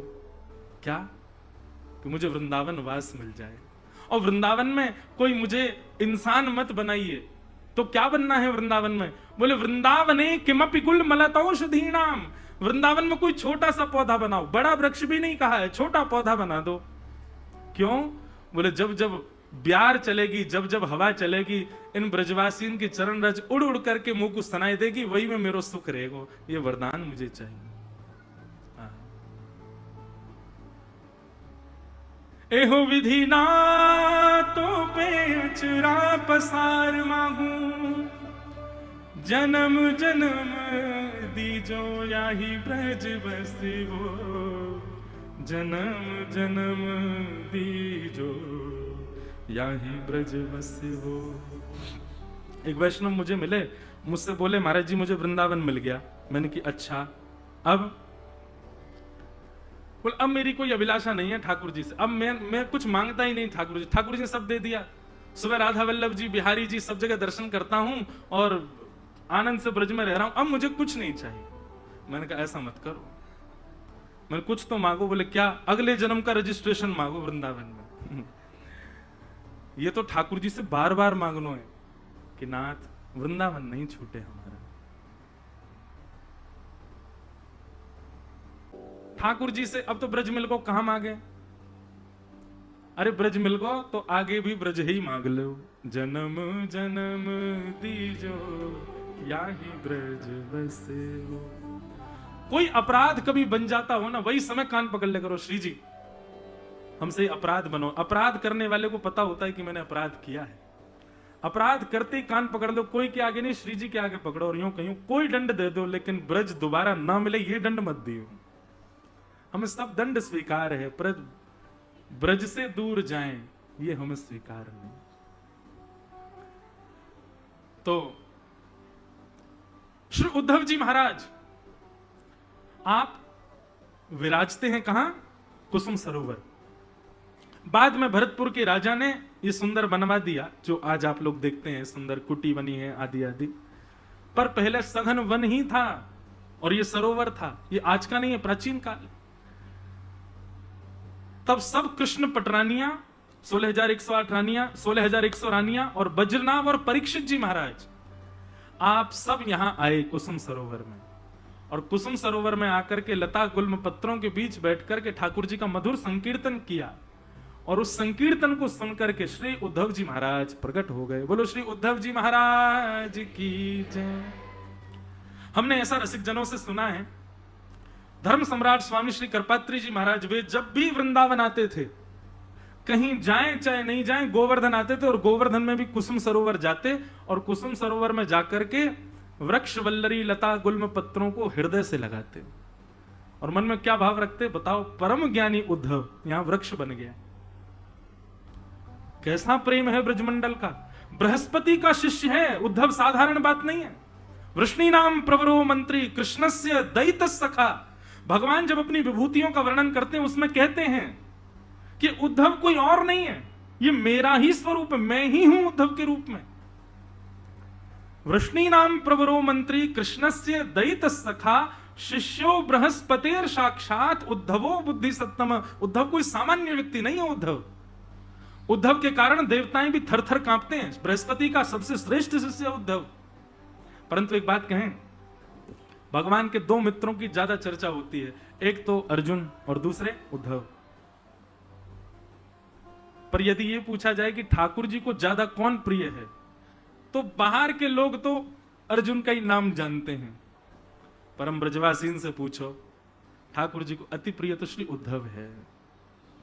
क्या? कि मुझे वृंदावन वास मिल जाए। और वृंदावन में कोई मुझे इंसान मत बनाइए। तो क्या बनना है वृंदावन में? बोले वृंदावने किमपि गुलमलतौषधीनाम, वृंदावन में कोई छोटा सा पौधा बनाओ, बड़ा वृक्ष भी नहीं कहा है, छोटा पौधा बना दो। क्यों? बोले जब जब ब्यार चलेगी, जब जब हवा चलेगी, इन ब्रजवासीन की चरण रज उड़ उड़ करके मुंह को सुनाई देगी, वही में मेरो सुख रहेगा। ये वरदान मुझे चाहिए। एहो विधि ना तो पे अचरा पसार मांगू, जन्म जन्म दीजो याही ब्रज बसिवो, जन्म जन्म दीजो याही ब्रज बसिवो। एक वैष्णव मुझे मिले, मुझसे बोले महाराज जी मुझे वृंदावन मिल गया। मैंने कि अच्छा, अब बोल अब मेरी कोई अभिलाषा नहीं है ठाकुर जी से, अब मैं कुछ मांगता ही नहीं ठाकुर जी, ठाकुर जी ने सब दे दिया। सुबह राधा वल्लभ जी, बिहारी जी सब जगह दर्शन करता हूं और आनंद से ब्रज में रह रहा हूं, अब मुझे कुछ नहीं चाहिए। मैंने कहा ऐसा मत करो, मैंने कुछ तो मांगो। बोले क्या? अगले जन्म का रजिस्ट्रेशन मांगो वृंदावन में। ये तो ठाकुर जी से बार बार मांगनो है कि नाथ वृंदावन नहीं छूटे हमारा। ठाकुर जी से अब तो ब्रज मिल को कहां मांगे? अरे ब्रज मिल को तो आगे भी ब्रज ही मांग लो, जन्म जन्म दीजो याही ब्रज बसे हो। कोई अपराध कभी बन जाता हो ना, वही समय कान पकड़ ले करो, श्री जी हमसे अपराध बनो। अपराध करने वाले को पता होता है कि मैंने अपराध किया है। अपराध करते ही कान पकड़ लो, कोई के आगे नहीं, श्री जी के आगे पकड़ो और यूं कहीं कोई दंड दे दो, लेकिन ब्रज दोबारा ना मिले ये दंड मत दियो। हमें सब दंड स्वीकार है, पर ब्रज से दूर जाएं ये हमें स्वीकार नहीं। तो श्री उद्धव जी महाराज आप विराजते हैं कहां? कुसुम सरोवर। बाद में भरतपुर के राजा ने ये सुंदर बनवा दिया जो आज आप लोग देखते हैं, सुंदर कुटी बनी है आदि आदि, पर पहले सघन वन ही था और ये सरोवर था। ये आज का नहीं है, प्राचीन काल। तब सब कृष्ण पटरानियां, 16,108 रानियां, 16,100 रानियां और बज्रनाभ और परीक्षित जी महाराज, आप सब यहां आए कुसुम सरोवर में। और कुसुम सरोवर में आकर के लता गुल्म पत्रों के बीच बैठकर के ठाकुर जी का मधुर संकीर्तन किया। और उस संकीर्तन को सुनकर के श्री उद्धव जी महाराज प्रकट हो गए। बोलो श्री उद्धव जी महाराज की जय। हमने ऐसा रसिक जनों से सुना है, धर्म सम्राट स्वामी श्री करपात्री जी महाराज वे जब भी वृंदावन आते थे, कहीं जाएं चाहे नहीं जाएं, गोवर्धन आते थे और गोवर्धन में भी कुसुम सरोवर जाते और कुसुम सरोवर में जाकर के वृक्ष वल्लरी लता गुल्म पत्रों को हृदय से लगाते और मन में क्या भाव रखते? बताओ, परम ज्ञानी उद्धव यहां वृक्ष बन गया। कैसा प्रेम है ब्रजमंडल का। बृहस्पति का शिष्य है उद्धव, साधारण बात नहीं है। वृष्णि नाम प्रवरो मंत्री कृष्णस्य दैत सखा। भगवान जब अपनी विभूतियों का वर्णन करते हैं उसमें कहते हैं कि उद्धव कोई और नहीं है, ये मेरा ही स्वरूप है, मैं ही हूं उद्धव के रूप में। वृष्णि नाम प्रवरो मंत्री कृष्णस्य दैत सखा शिष्यो बृहस्पतिर साक्षात उद्धवो बुद्धि सत्तम। उद्धव कोई सामान्य व्यक्ति नहीं है। उद्धव के कारण देवताएं भी थर थर कांपते हैं। बृहस्पति का सबसे श्रेष्ठ शिष्य उद्धव। परंतु एक बात कहें, भगवान के दो मित्रों की ज्यादा चर्चा होती है, एक तो अर्जुन और दूसरे उद्धव। पर यदि यह पूछा जाए कि ठाकुर जी को ज्यादा कौन प्रिय है, तो बाहर के लोग तो अर्जुन का ही नाम जानते हैं, परम ब्रजवासीन से पूछो ठाकुर जी को अति प्रिय तो श्री उद्धव है।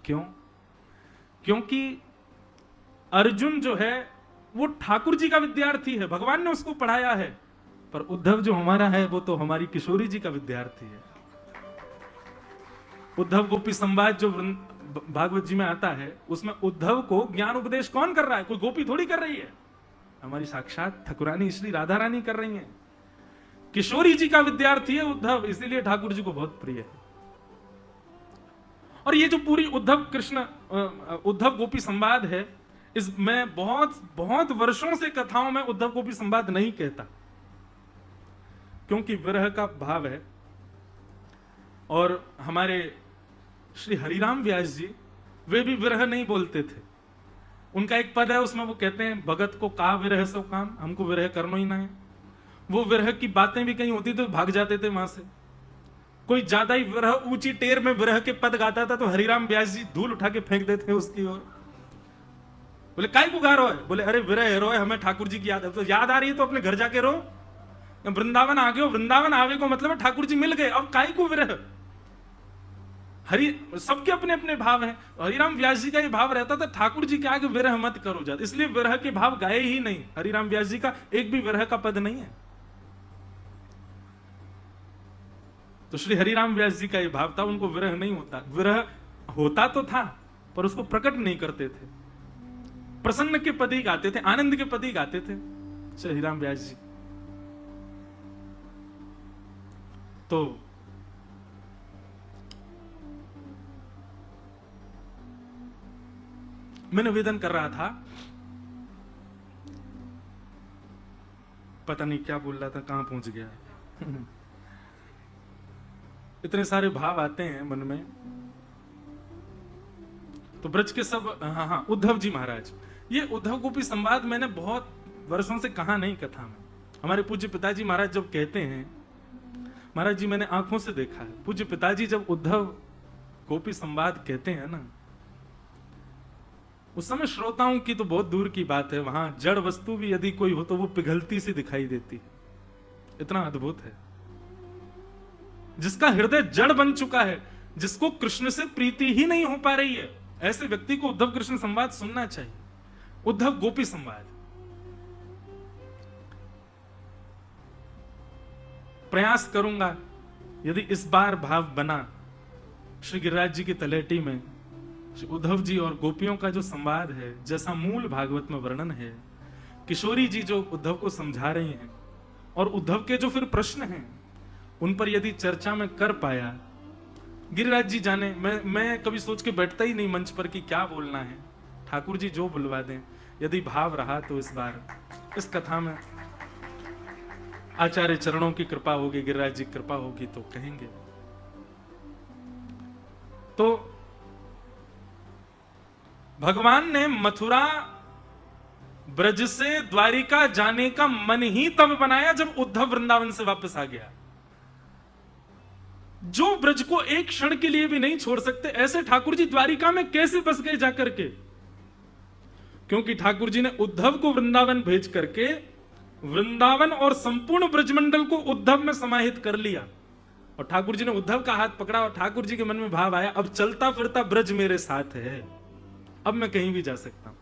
क्यों? क्योंकि अर्जुन जो है वो ठाकुर जी का विद्यार्थी है, भगवान ने उसको पढ़ाया है। पर उद्धव जो हमारा है वो तो हमारी किशोरी जी का विद्यार्थी है। उद्धव गोपी संवाद जो भागवत जी में आता है, उसमें उद्धव को ज्ञान उपदेश कौन कर रहा है? कोई गोपी थोड़ी कर रही है, हमारी साक्षात ठाकुरानी श्री राधा रानी कर रही हैं। किशोरी जी का विद्यार्थी है उद्धव, इसीलिए ठाकुर जी को बहुत प्रिय है। और ये जो पूरी उद्धव गोपी संवाद है, इसमें बहुत वर्षों से कथाओं में उद्धव गोपी संवाद नहीं कहता, क्योंकि विरह का भाव है। और हमारे श्री हरिराम व्यास जी वे भी विरह नहीं बोलते थे। उनका एक पद है, उसमें वो कहते हैं भगत को का विरह सो काम, हमको विरह करना ही ना है। वो विरह की बातें भी कहीं होती तो भाग जाते थे वहां से। कोई ज्यादा ही विरह ऊंची टेर में विरह के पद गाता था तो हरिराम व्यास जी धूल उठा के फेंक देते उसकी ओर। बोले काय को गा रो है? बोले अरे विरह रो है, हमें ठाकुर जी की याद है। तो याद आ रही है तो अपने घर जाके रो। वृंदावन आ गए हो, वृंदावन आवे को मतलब ठाकुर जी मिल गए, अब काय को विरह। सबके अपने अपने भाव हैं। हरिराम व्यास जी का ये भाव रहता था ठाकुर जी के आगे विरह मत करो जात, इसलिए विरह के भाव गाए ही नहीं। हरिराम व्यास जी का एक भी विरह का पद नहीं है। तो श्री हरिराम व्यास जी का ये भाव था, उनको विरह नहीं होता, विरह होता तो था पर उसको प्रकट नहीं करते थे, प्रसन्न के पद ही गाते थे, आनंद के पद ही गाते थे श्री हरिराम व्यास जी। तो मैं निवेदन कर रहा था, पता नहीं क्या बोल रहा था, कहां पहुंच गया। इतने सारे भाव आते हैं मन में। तो ब्रज के सब, हाँ, उद्धव जी महाराज, ये उद्धव गोपी संवाद मैंने बहुत वर्षों से कहा नहीं कथा में। हमारे पूज्य पिताजी महाराज जब कहते हैं, महाराज जी मैंने आंखों से देखा है, पूज्य पिताजी जब उद्धव गोपी संवाद कहते हैं ना, उस समय श्रोताओं की तो बहुत दूर की बात है, वहां जड़ वस्तु भी यदि कोई हो तो वो पिघलती सी दिखाई देती है, इतना अद्भुत है। जिसका हृदय जड़ बन चुका है, जिसको कृष्ण से प्रीति ही नहीं हो पा रही है, ऐसे व्यक्ति को उद्धव कृष्ण संवाद सुनना चाहिए, उद्धव गोपी संवाद। प्रयास करूंगा यदि इस बार भाव बना, श्री गिरिराज जी की तलेटी में श्री उद्धव जी और गोपियों का जो संवाद है, जैसा मूल भागवत में वर्णन है, किशोरी जी जो उद्धव को समझा रही हैं और उद्धव के जो फिर प्रश्न हैं उन पर यदि चर्चा में कर पाया, गिरिराज जी जाने, मैं कभी सोच के बैठता ही नहीं मंच पर कि क्या बोलना है, ठाकुर जी जो बुलवा दें। यदि भाव रहा तो इस बार इस कथा में आचार्य चरणों की कृपा होगी, गिरिराज जी की कृपा होगी तो कहेंगे। तो भगवान ने मथुरा ब्रज से द्वारिका जाने का मन ही तब बनाया जब उद्धव वृंदावन से वापस आ गया। जो ब्रज को एक क्षण के लिए भी नहीं छोड़ सकते, ऐसे ठाकुर जी द्वारिका में कैसे बस गए जाकर के? क्योंकि ठाकुर जी ने उद्धव को वृंदावन भेज करके वृंदावन और संपूर्ण ब्रजमंडल को उद्धव में समाहित कर लिया। और ठाकुर जी ने उद्धव का हाथ पकड़ा और ठाकुर जी के मन में भाव आया, अब चलता फिरता ब्रज मेरे साथ है, अब मैं कहीं भी जा सकता हूं।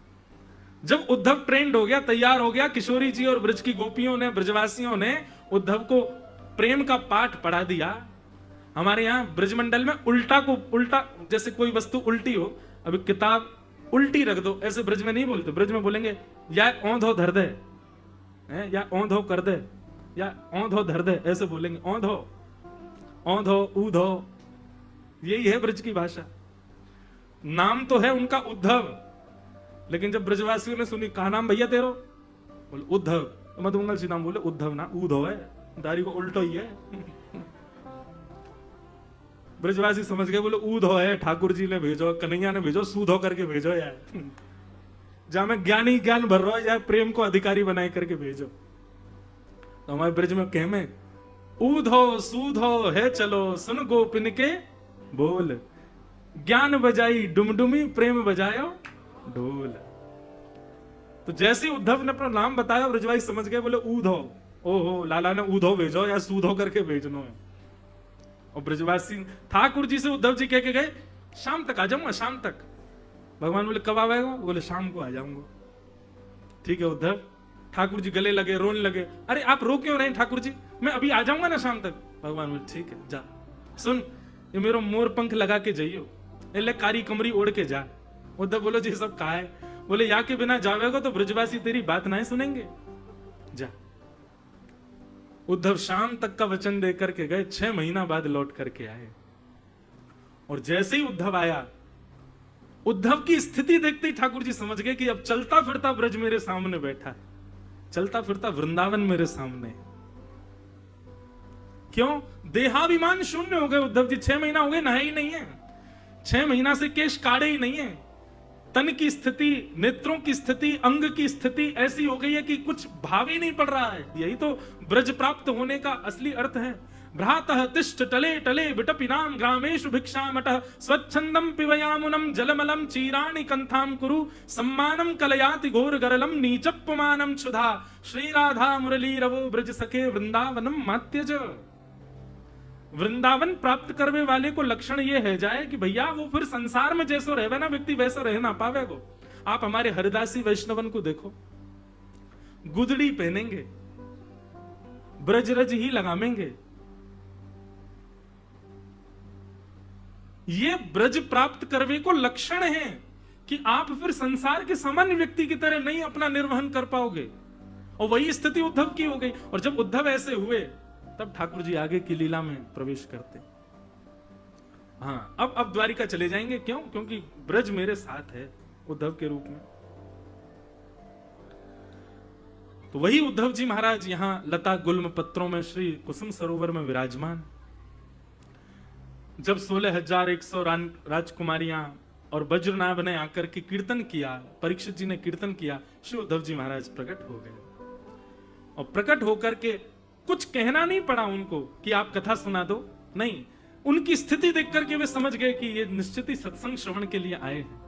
जब उद्धव ट्रेंड हो गया, तैयार हो गया, किशोरी जी और ब्रज की गोपियों ने, ब्रजवासियों ने उद्धव को प्रेम का पाठ पढ़ा दिया। हमारे यहां ब्रजमंडल में उल्टा को उल्टा, जैसे कोई वस्तु उल्टी हो, अभी किताब उल्टी रख दो, ऐसे ब्रज में नहीं बोलते। ब्रज में बोलेंगे या औंधो धर दे, या औंधो कर दे, या औंधो धर दे, ऐसे बोलेंगे। औंधो, औंधो, ऊधो, यही है ब्रज की भाषा। नाम तो है उनका उद्धव, लेकिन जब ब्रजवासियों ने सुनी, कहा नाम भैया तेरो? बोले उद्धव। तो मधुमंगल श्री नाम बोले उद्धव ना, ऊधो है, दारी को उल्टो ही है। ब्रजवासी समझ गए, बोले ऊधो है, ठाकुर जी ने भेजो, कन्हैया ने भेजो, सूधो करके भेजो यार। जहां मैं ज्ञानी ज्ञान भर रहा हूं, या प्रेम को अधिकारी बनाए करके भेजो। तो हमारे ब्रज में कह में ऊधो सूधो है, चलो सुन गोपिन के बोल, ज्ञान बजाई डुमडुमी, प्रेम बजायो ढोल। तो जैसे उद्धव ने अपना नाम बताया, ब्रजवासी समझ गए, बोले ऊधो, ओहो लाला ने ऊधो भेजो या सूधो करके भेजनो है। और ब्रजवासी ठाकुर जी से उद्धव जी कह के गए, शाम तक आ जाऊंगा, शाम तक। भगवान बोले कब आएगा? बोले शाम को आ जाऊंगा। ठीक है उद्धव। ठाकुर जी गले लगे, रोने लगे, अरे आप रो क्यों रहे ठाकुर जी, मैं अभी आ जाऊंगा ना शाम तक। भगवान बोले ठीक है जा, सुन ये मेरो मोर पंख लगा के जाइयो, एले कारी कमरी ओढ़ के जा। उद्धव बोलो जी सब कहा है? बोले या के बिना जावेगा तो ब्रजवासी तेरी बात नहीं सुनेंगे, जा। उद्धव शाम तक का वचन दे करके गए, 6 महीना बाद लौट करके आए। और जैसे ही उद्धव आया, उद्धव की स्थिति देखते ही ठाकुर जी समझ गए कि अब चलता फिरता ब्रज मेरे सामने बैठा है, चलता फिरता वृंदावन मेरे सामने। क्यों? देहाभिमान शून्य हो गए उद्धव जी। 6 महीना हो गए, नहाए ही नहीं है, 6 महीना से केश काढ़े ही नहीं है। तन की स्थिति, नेत्रों की स्थिति, अंग की स्थिति ऐसी हो गई है कि कुछ भाव ही नहीं पड़ रहा है। यही तो ब्रज प्राप्त होने का असली अर्थ है। भ्रातः तिष्ठ टले टले विटपिनाम ग्रामेषु भिक्षामटः स्वच्छंदम पिबयामुनम जलमलम चीराणि कंथाम कुरु सम्मानम कलयाति घोर गरलम नीचप्पमानम क्षुधा श्री राधा मुरली रवो ब्रज सखे वृंदावनम मात्यज। वृंदावन प्राप्त करने वाले को लक्षण ये है जाए कि भैया वो फिर संसार में जैसो रहे ना व्यक्ति, वैसा रह ना पावे गो। आप हमारे हरिदासी वैष्णवन को देखो, गुदड़ी पहनेंगे, ब्रजरज ही लगामेंगे, ये ब्रज प्राप्त करवे को लक्षण है कि आप फिर संसार के सामान्य व्यक्ति की तरह नहीं अपना निर्वहन कर पाओगे। और वही स्थिति उद्धव की हो गई। और जब उद्धव ऐसे हुए तब ठाकुर जी आगे की लीला में प्रवेश करते। हाँ, अब द्वारिका चले जाएंगे। क्यों? क्योंकि ब्रज मेरे साथ है उद्धव के रूप में। तो वही उद्धव जी महाराज यहां लता गुल्म पत्रों में श्री कुसुम सरोवर में विराजमान। जब 16,100 राजकुमारियां और वज्रनाभ ने आकर के कीर्तन किया, परीक्षित जी ने कीर्तन किया, श्री उद्धव जी महाराज प्रकट हो गए। और प्रकट होकर के कुछ कहना नहीं पड़ा उनको कि आप कथा सुना दो, नहीं, उनकी स्थिति देख करके वे समझ गए कि ये निश्चित ही सत्संग श्रवण के लिए आए हैं।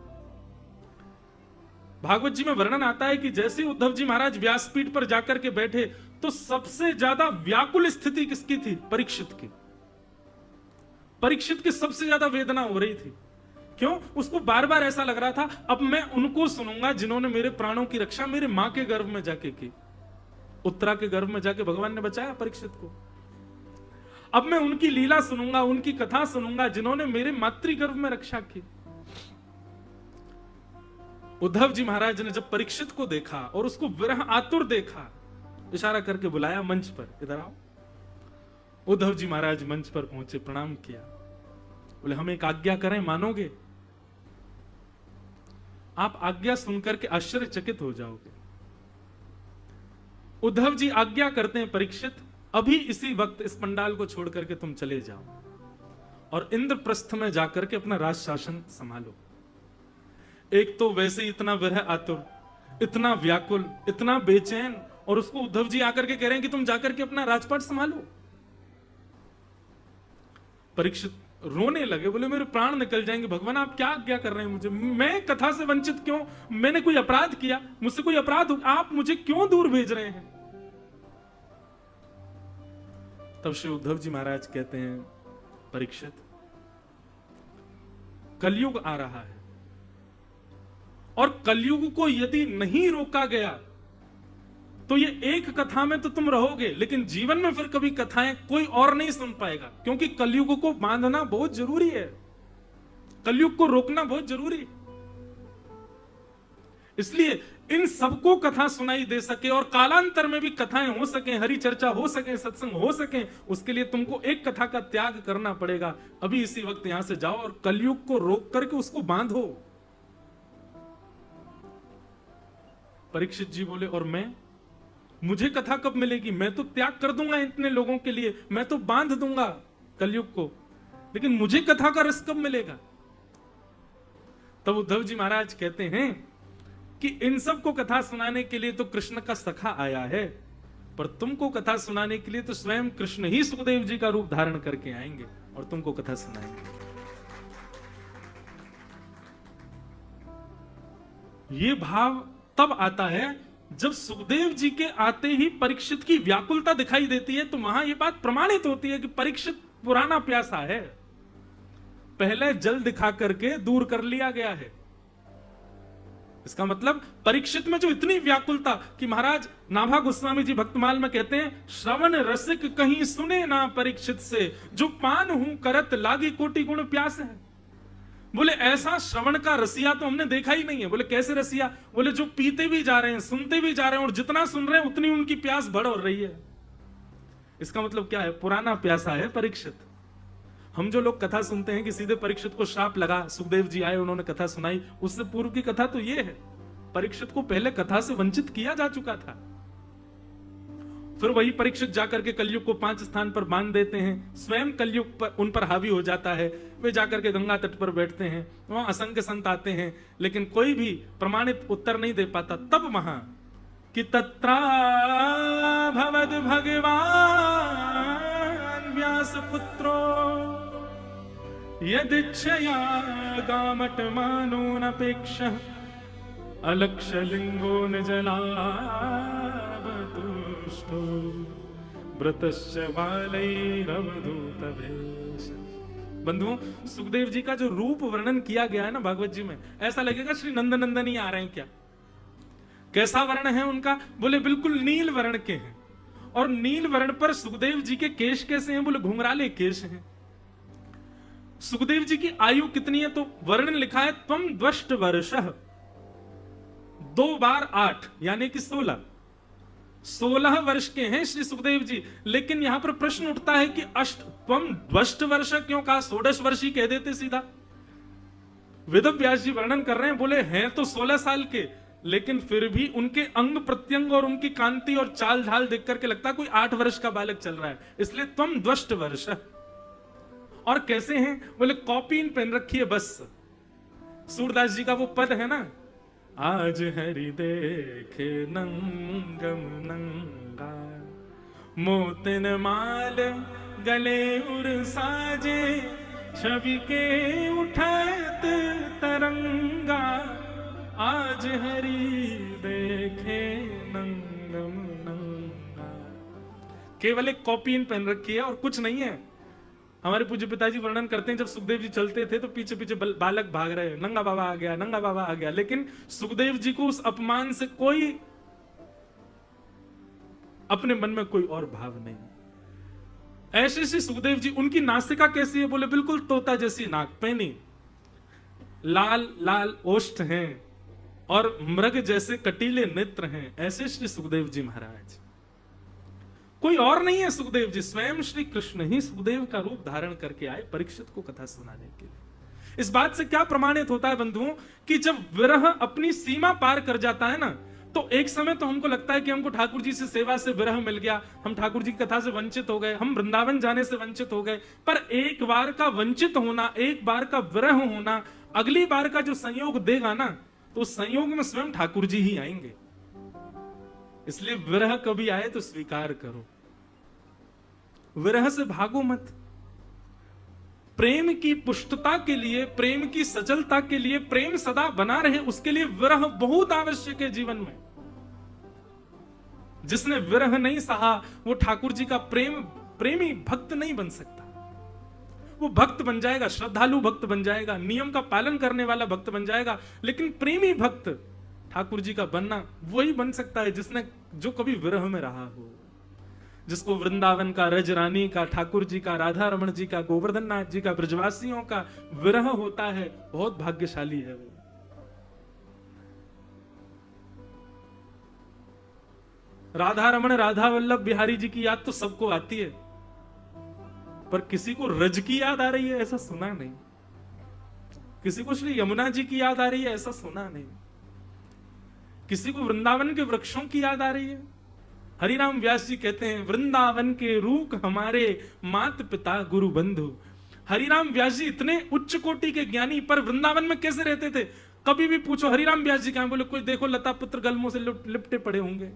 भागवत जी में वर्णन आता है कि जैसे उद्धव जी महाराज व्यासपीठ पर जाकर के बैठे तो सबसे ज्यादा व्याकुल स्थिति किसकी थी? परीक्षित की। परीक्षित की सबसे ज्यादा वेदना हो रही थी। क्यों? उसको बार बार ऐसा लग रहा था, अब मैं उनको सुनूंगा जिन्होंने मेरे प्राणों की रक्षा मेरे मां के गर्भ में जाके की। उत्तरा के गर्भ में जाके भगवान ने बचाया परीक्षित को। अब मैं उनकी लीला सुनूंगा, उनकी कथा सुनूंगा जिन्होंने मेरे मातृगर्भ में रक्षा की। उद्धव जी महाराज ने जब परीक्षित को देखा और उसको विरह आतुर देखा, इशारा करके बुलाया मंच पर, इधर आओ। उद्धव जी महाराज मंच पर पहुंचे, प्रणाम किया, बोले हम एक आज्ञा करें, मानोगे? आप आज्ञा सुनकर के आश्चर्यचकित हो जाओगे। उद्धव जी आज्ञा करते हैं, परीक्षित अभी इसी वक्त इस पंडाल को छोड़ करके तुम चले जाओ और इंद्रप्रस्थ में जाकर के अपना राज शासन संभालो। एक तो वैसे ही इतना विरह आतुर, इतना व्याकुल, इतना बेचैन, और उसको उद्धव जी आकर के कह रहे हैं कि तुम जाकर के अपना राजपाट संभालो। परीक्षित रोने लगे, बोले मेरे प्राण निकल जाएंगे, भगवान आप क्या आज्ञा कर रहे हैं मुझे? मैं कथा से वंचित क्यों? मैंने कोई अपराध किया? मुझसे कोई अपराध हो? आप मुझे क्यों दूर भेज रहे हैं? तब श्री उद्धव जी महाराज कहते हैं, परीक्षित कलयुग आ रहा है और कलयुग को यदि नहीं रोका गया तो ये एक कथा में तो तुम रहोगे, लेकिन जीवन में फिर कभी कथाएं कोई और नहीं सुन पाएगा, क्योंकि कलयुग को बांधना बहुत जरूरी है, कलयुग को रोकना बहुत जरूरी। इसलिए इन सबको कथा सुनाई दे सके और कालांतर में भी कथाएं हो सके, हरि चर्चा हो सके, सत्संग हो सके, उसके लिए तुमको एक कथा का त्याग करना पड़ेगा। अभी इसी वक्त यहां से जाओ और कलयुग को रोक करके उसको बांधो। परीक्षित जी बोले, और मैं, मुझे कथा कब मिलेगी? मैं तो त्याग कर दूंगा इतने लोगों के लिए, मैं तो बांध दूंगा कलयुग को, लेकिन मुझे कथा का रस कब मिलेगा? तब उद्धव जी महाराज कहते हैं कि इन सबको कथा सुनाने के लिए तो कृष्ण का सखा आया है, पर तुमको कथा सुनाने के लिए तो स्वयं कृष्ण ही सुखदेव जी का रूप धारण करके आएंगे और तुमको कथा सुनाएंगे। ये भाव तब आता है जब सुखदेव जी के आते ही परीक्षित की व्याकुलता दिखाई देती है, तो वहां यह बात प्रमाणित होती है कि परीक्षित पुराना प्यासा है, पहले जल दिखा करके दूर कर लिया गया है। इसका मतलब परीक्षित में जो इतनी व्याकुलता कि महाराज नाभा गोस्वामी जी भक्तमाल में कहते हैं, श्रवण रसिक कहीं सुने ना परीक्षित से, जो पान हूं करत लागी कोटि गुण प्यास है। बोले ऐसा श्रवण का रसिया तो हमने देखा ही नहीं है। बोले कैसे रसिया? बोले जो पीते भी जा रहे हैं, सुनते भी जा रहे हैं, और जितना सुन रहे हैं उतनी उनकी प्यास बढ़ रही है। इसका मतलब क्या है? पुराना प्यासा है परीक्षित। हम जो लोग कथा सुनते हैं कि सीधे परीक्षित को श्राप लगा, सुखदेव जी आए उन्होंने कथा सुनाई, उससे पूर्व की कथा तो ये है, परीक्षित को पहले कथा से वंचित किया जा चुका था। फिर वही परीक्षित जाकर के कलयुग को 5 स्थान पर बांध देते हैं, स्वयं कलयुग पर उन पर हावी हो जाता है। वे जाकर के गंगा तट पर बैठते हैं, वहां असंख्य संत आते हैं, लेकिन कोई भी प्रमाणित उत्तर नहीं दे पाता। तब वहां कि तत्रा भवद भगवान व्यास पुत्रो यदिच्छया गामट मानो नपेक्ष अलक्ष लिंगो निजलाभतुष्टो व्रतश्च बालैरवधूतवेश। बंधुओं, सुखदेव जी का जो रूप वर्णन किया गया है ना भागवत जी में, ऐसा लगेगा श्री नंदनंदन ही आ रहे हैं क्या। कैसा वर्ण है उनका? बोले बिल्कुल नील वर्ण के हैं, और नील वर्ण पर सुखदेव जी के केश कैसे हैं? बोले घुंघराले केश हैं। सुखदेव जी की आयु कितनी है? तो वर्णन लिखा है त्वम द्वष्ट वर्षः, 2 बार 8 यानी कि 16 वर्ष के हैं श्री सुखदेव जी। लेकिन यहां पर प्रश्न उठता है कि त्वम द्वष्ट वर्ष क्यों कहा? 16 वर्ष ही कह देते सीधा। वेद व्यास जी वर्णन कर रहे हैं, बोले हैं तो 16 साल के, लेकिन फिर भी उनके अंग प्रत्यंग और उनकी कांति और चाल ढाल देख करके लगता कोई 8 वर्ष का बालक चल रहा है, इसलिए त्वम द्वष्ट वर्ष। और कैसे हैं? बोले कॉपीन पहन रखी है बस। सूरदास जी का वो पद है ना, आज हरि देखे नंगम नंगा, मोतिन माल गले उर साजे, छवि के उठत तरंगा, आज हरि देखे नंगम नंगा। केवल एक कॉपीन पहन रखी है और कुछ नहीं है। हमारे पूज्य पिताजी वर्णन करते हैं, जब सुखदेव जी चलते थे तो पीछे पीछे बालक भाग रहे, नंगा बाबा आ गया, नंगा बाबा आ गया। लेकिन सुखदेव जी को उस अपमान से कोई अपने मन में कोई और भाव नहीं। ऐसे से सुखदेव जी, उनकी नासिका कैसी है? बोले बिल्कुल तोता जैसी नाक, पैनी, लाल लाल ओष्ठ हैं और मृग जैसे कटीले नेत्र हैं। ऐसे श्री सुखदेव जी महाराज, कोई और नहीं है। सुखदेव जी स्वयं श्री कृष्ण ही सुखदेव का रूप धारण करके आए परीक्षित को कथा सुनाने के लिए। इस बात से क्या प्रमाणित होता है बंधुओं कि जब विरह अपनी सीमा पार कर जाता है ना, तो एक समय तो हमको लगता है कि हमको ठाकुर जी से सेवा से विरह मिल गया, हम ठाकुर जी की कथा से वंचित हो गए, हम वृंदावन जाने से वंचित हो गए। पर एक बार का वंचित होना, एक बार का विरह होना, अगली बार का जो संयोग देगा ना, तो उस संयोग में स्वयं ठाकुर जी ही आएंगे। इसलिए विरह कभी आए तो स्वीकार करो, विरह से भागो मत। प्रेम की पुष्टता के लिए, प्रेम की सचलता के लिए, प्रेम सदा बना रहे, उसके लिए विरह बहुत आवश्यक है जीवन में। जिसने विरह नहीं सहा वो ठाकुर जी का प्रेमी भक्त नहीं बन सकता। वो भक्त बन जाएगा, श्रद्धालु भक्त बन जाएगा, नियम का पालन करने वाला भक्त बन जाएगा, लेकिन प्रेमी भक्त ठाकुर जी का बनना वही बन सकता है जिसने, जो कभी विरह में रहा हो, जिसको वृंदावन का, रज रानी का, ठाकुर जी का, राधा रमण जी का, गोवर्धन नाथ जी का, ब्रजवासियों का विरह होता है। बहुत भाग्यशाली है वो। राधा रमण, राधा वल्लभ बिहारी जी की याद तो सबको आती है, पर किसी को रज की याद आ रही है ऐसा सुना नहीं। किसी को श्री यमुना जी की याद आ रही है ऐसा सुना नहीं। किसी को वृंदावन के वृक्षों की याद आ रही है। हरिराम व्यास जी कहते हैं, वृंदावन के रूख हमारे मात पिता गुरु बंधु। हरिराम व्यास जी इतने उच्च कोटि के ज्ञानी, पर वृंदावन में कैसे रहते थे? कभी भी पूछो हरिराम व्यास जी कहां, बोले कोई देखो लता पुत्र गलमों से लिपटे पड़े होंगे।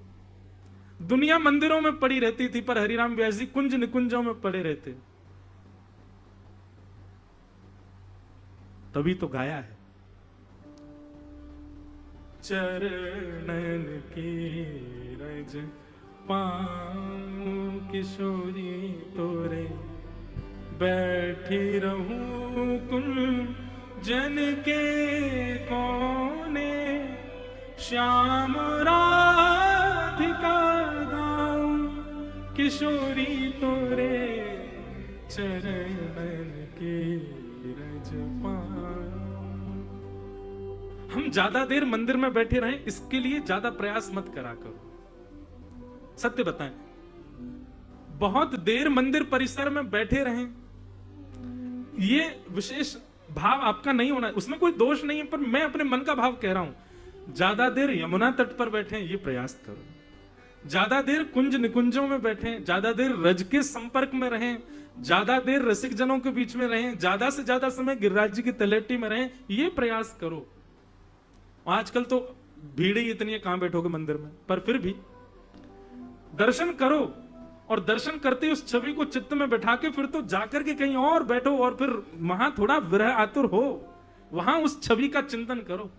दुनिया मंदिरों में पड़ी रहती थी, पर हरिराम व्यास जी कुंज निकुंजों में पड़े रहते। तभी तो गाया है, चरणन की रज पाऊं किशोरी तोरे, बैठी रहूं कुंजन के कोने, श्याम राधिका गाऊं किशोरी तोरे, चरणन की रज पाऊं। हम ज्यादा देर मंदिर में बैठे रहें, इसके लिए ज्यादा प्रयास मत करा करो। सत्य बताएं, बहुत देर मंदिर परिसर में बैठे रहें, ये विशेष भाव आपका नहीं होना, उसमें कोई दोष नहीं है, पर मैं अपने मन का भाव कह रहा हूं। ज्यादा देर यमुना तट पर बैठे, ये प्रयास करो। ज्यादा देर कुंज निकुंजों में बैठे, ज्यादा देर रज के संपर्क में रहें, ज्यादा देर रसिक जनों के बीच में रहें, ज्यादा से ज्यादा समय गिरिराज जी की तलेटी में रहें, ये प्रयास करो। आजकल तो भीड़ ही इतनी है, कहां बैठोगे मंदिर में, पर फिर भी दर्शन करो, और दर्शन करते उस छवि को चित्त में बैठा के फिर तो जाकर के कहीं और बैठो, और फिर वहां थोड़ा विरह आतुर हो, वहां उस छवि का चिंतन करो।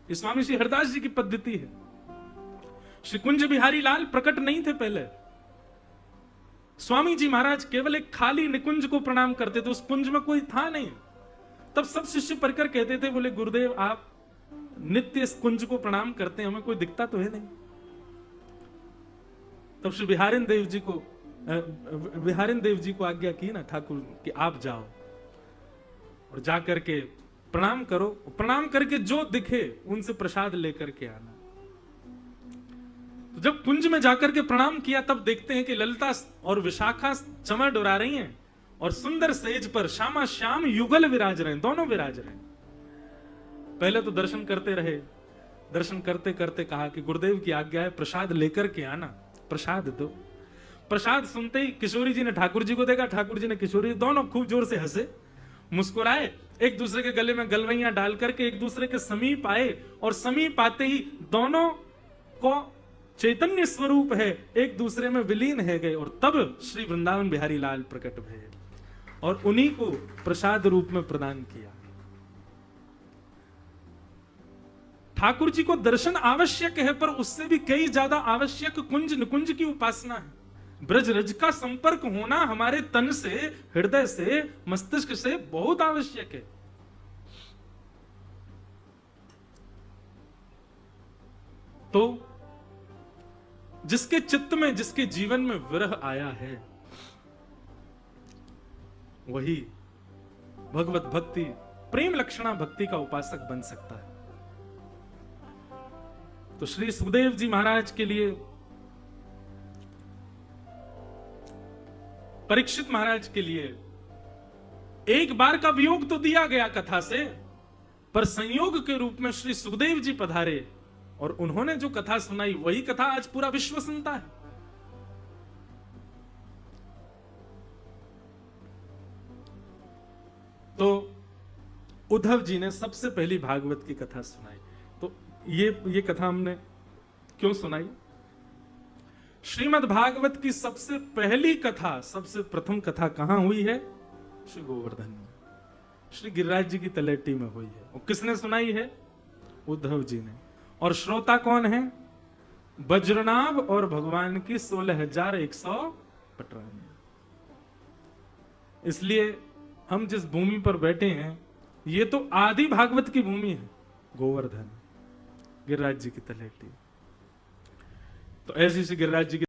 स्वामी श्री हरदास जी की पद्धति है। श्री कुंज बिहारी लाल प्रकट नहीं थे पहले। स्वामी जी महाराज केवल एक खाली निकुंज को प्रणाम करते थे, उस कुंज में कोई था नहीं। तब सब शिष्य पढ़कर कहते थे, बोले गुरुदेव आप नित्य इस कुंज को प्रणाम करते हैं, हमें कोई दिखता तो है नहीं। तब श्री बिहारिन देव जी को बिहारिन देव जी को आज्ञा की ना ठाकुर कि आप जाओ और जा करके प्रणाम करो, प्रणाम करके जो दिखे उनसे प्रसाद लेकर के आना। तो जब कुंज में जाकर के प्रणाम किया तब देखते हैं कि ललिता और विशाखा चमर डोरा रही हैं और सुंदर सेज पर श्यामा श्याम युगल विराज रहे हैं, दोनों विराज रहे हैं। पहले तो दर्शन करते रहे, दर्शन करते करते कहा कि गुरुदेव की आज्ञा है प्रसाद लेकर के आना, प्रसाद दो। प्रसाद सुनते ही किशोरी जी ने ठाकुर जी को देखा, ठाकुर जी ने किशोरी, दोनों खूब जोर से हंसे, मुस्कुराए, एक दूसरे के गले में गलवैयां डाल करके एक दूसरे के समीप आए और समीप आते ही दोनों को चैतन्य स्वरूप है एक दूसरे में विलीन है गए और तब श्री वृंदावन बिहारी लाल प्रकट भये और उन्हीं को प्रसाद रूप में प्रदान किया। ठाकुर जी को दर्शन आवश्यक है, पर उससे भी कई ज्यादा आवश्यक कुंज निकुंज की उपासना है। ब्रज रज का संपर्क होना हमारे तन से, हृदय से, मस्तिष्क से बहुत आवश्यक है। तो जिसके चित्त में, जिसके जीवन में विरह आया है, वही भगवत भक्ति, प्रेम लक्षणा भक्ति का उपासक बन सकता है। तो श्री सुखदेव जी महाराज के लिए, परीक्षित महाराज के लिए एक बार का वियोग तो दिया गया कथा से, पर संयोग के रूप में श्री सुखदेव जी पधारे और उन्होंने जो कथा सुनाई वही कथा आज पूरा विश्व सुनता है। तो उद्धव जी ने सबसे पहली भागवत की कथा सुनाई। तो ये कथा हमने क्यों सुनाई? श्रीमद् भागवत की सबसे पहली कथा, सबसे प्रथम कथा कहां हुई है? श्री गोवर्धन में, श्री गिरिराज जी की तलेटी में हुई है। और किसने सुनाई है? उद्धव जी ने। और श्रोता कौन है? वज्रनाभ और भगवान की 16,100 पटरानी। इसलिए हम जिस भूमि पर बैठे हैं ये तो आदि भागवत की भूमि है, गोवर्धन, गिरिराज जी की तलेटी। तो ऐसी गिरिराज जी की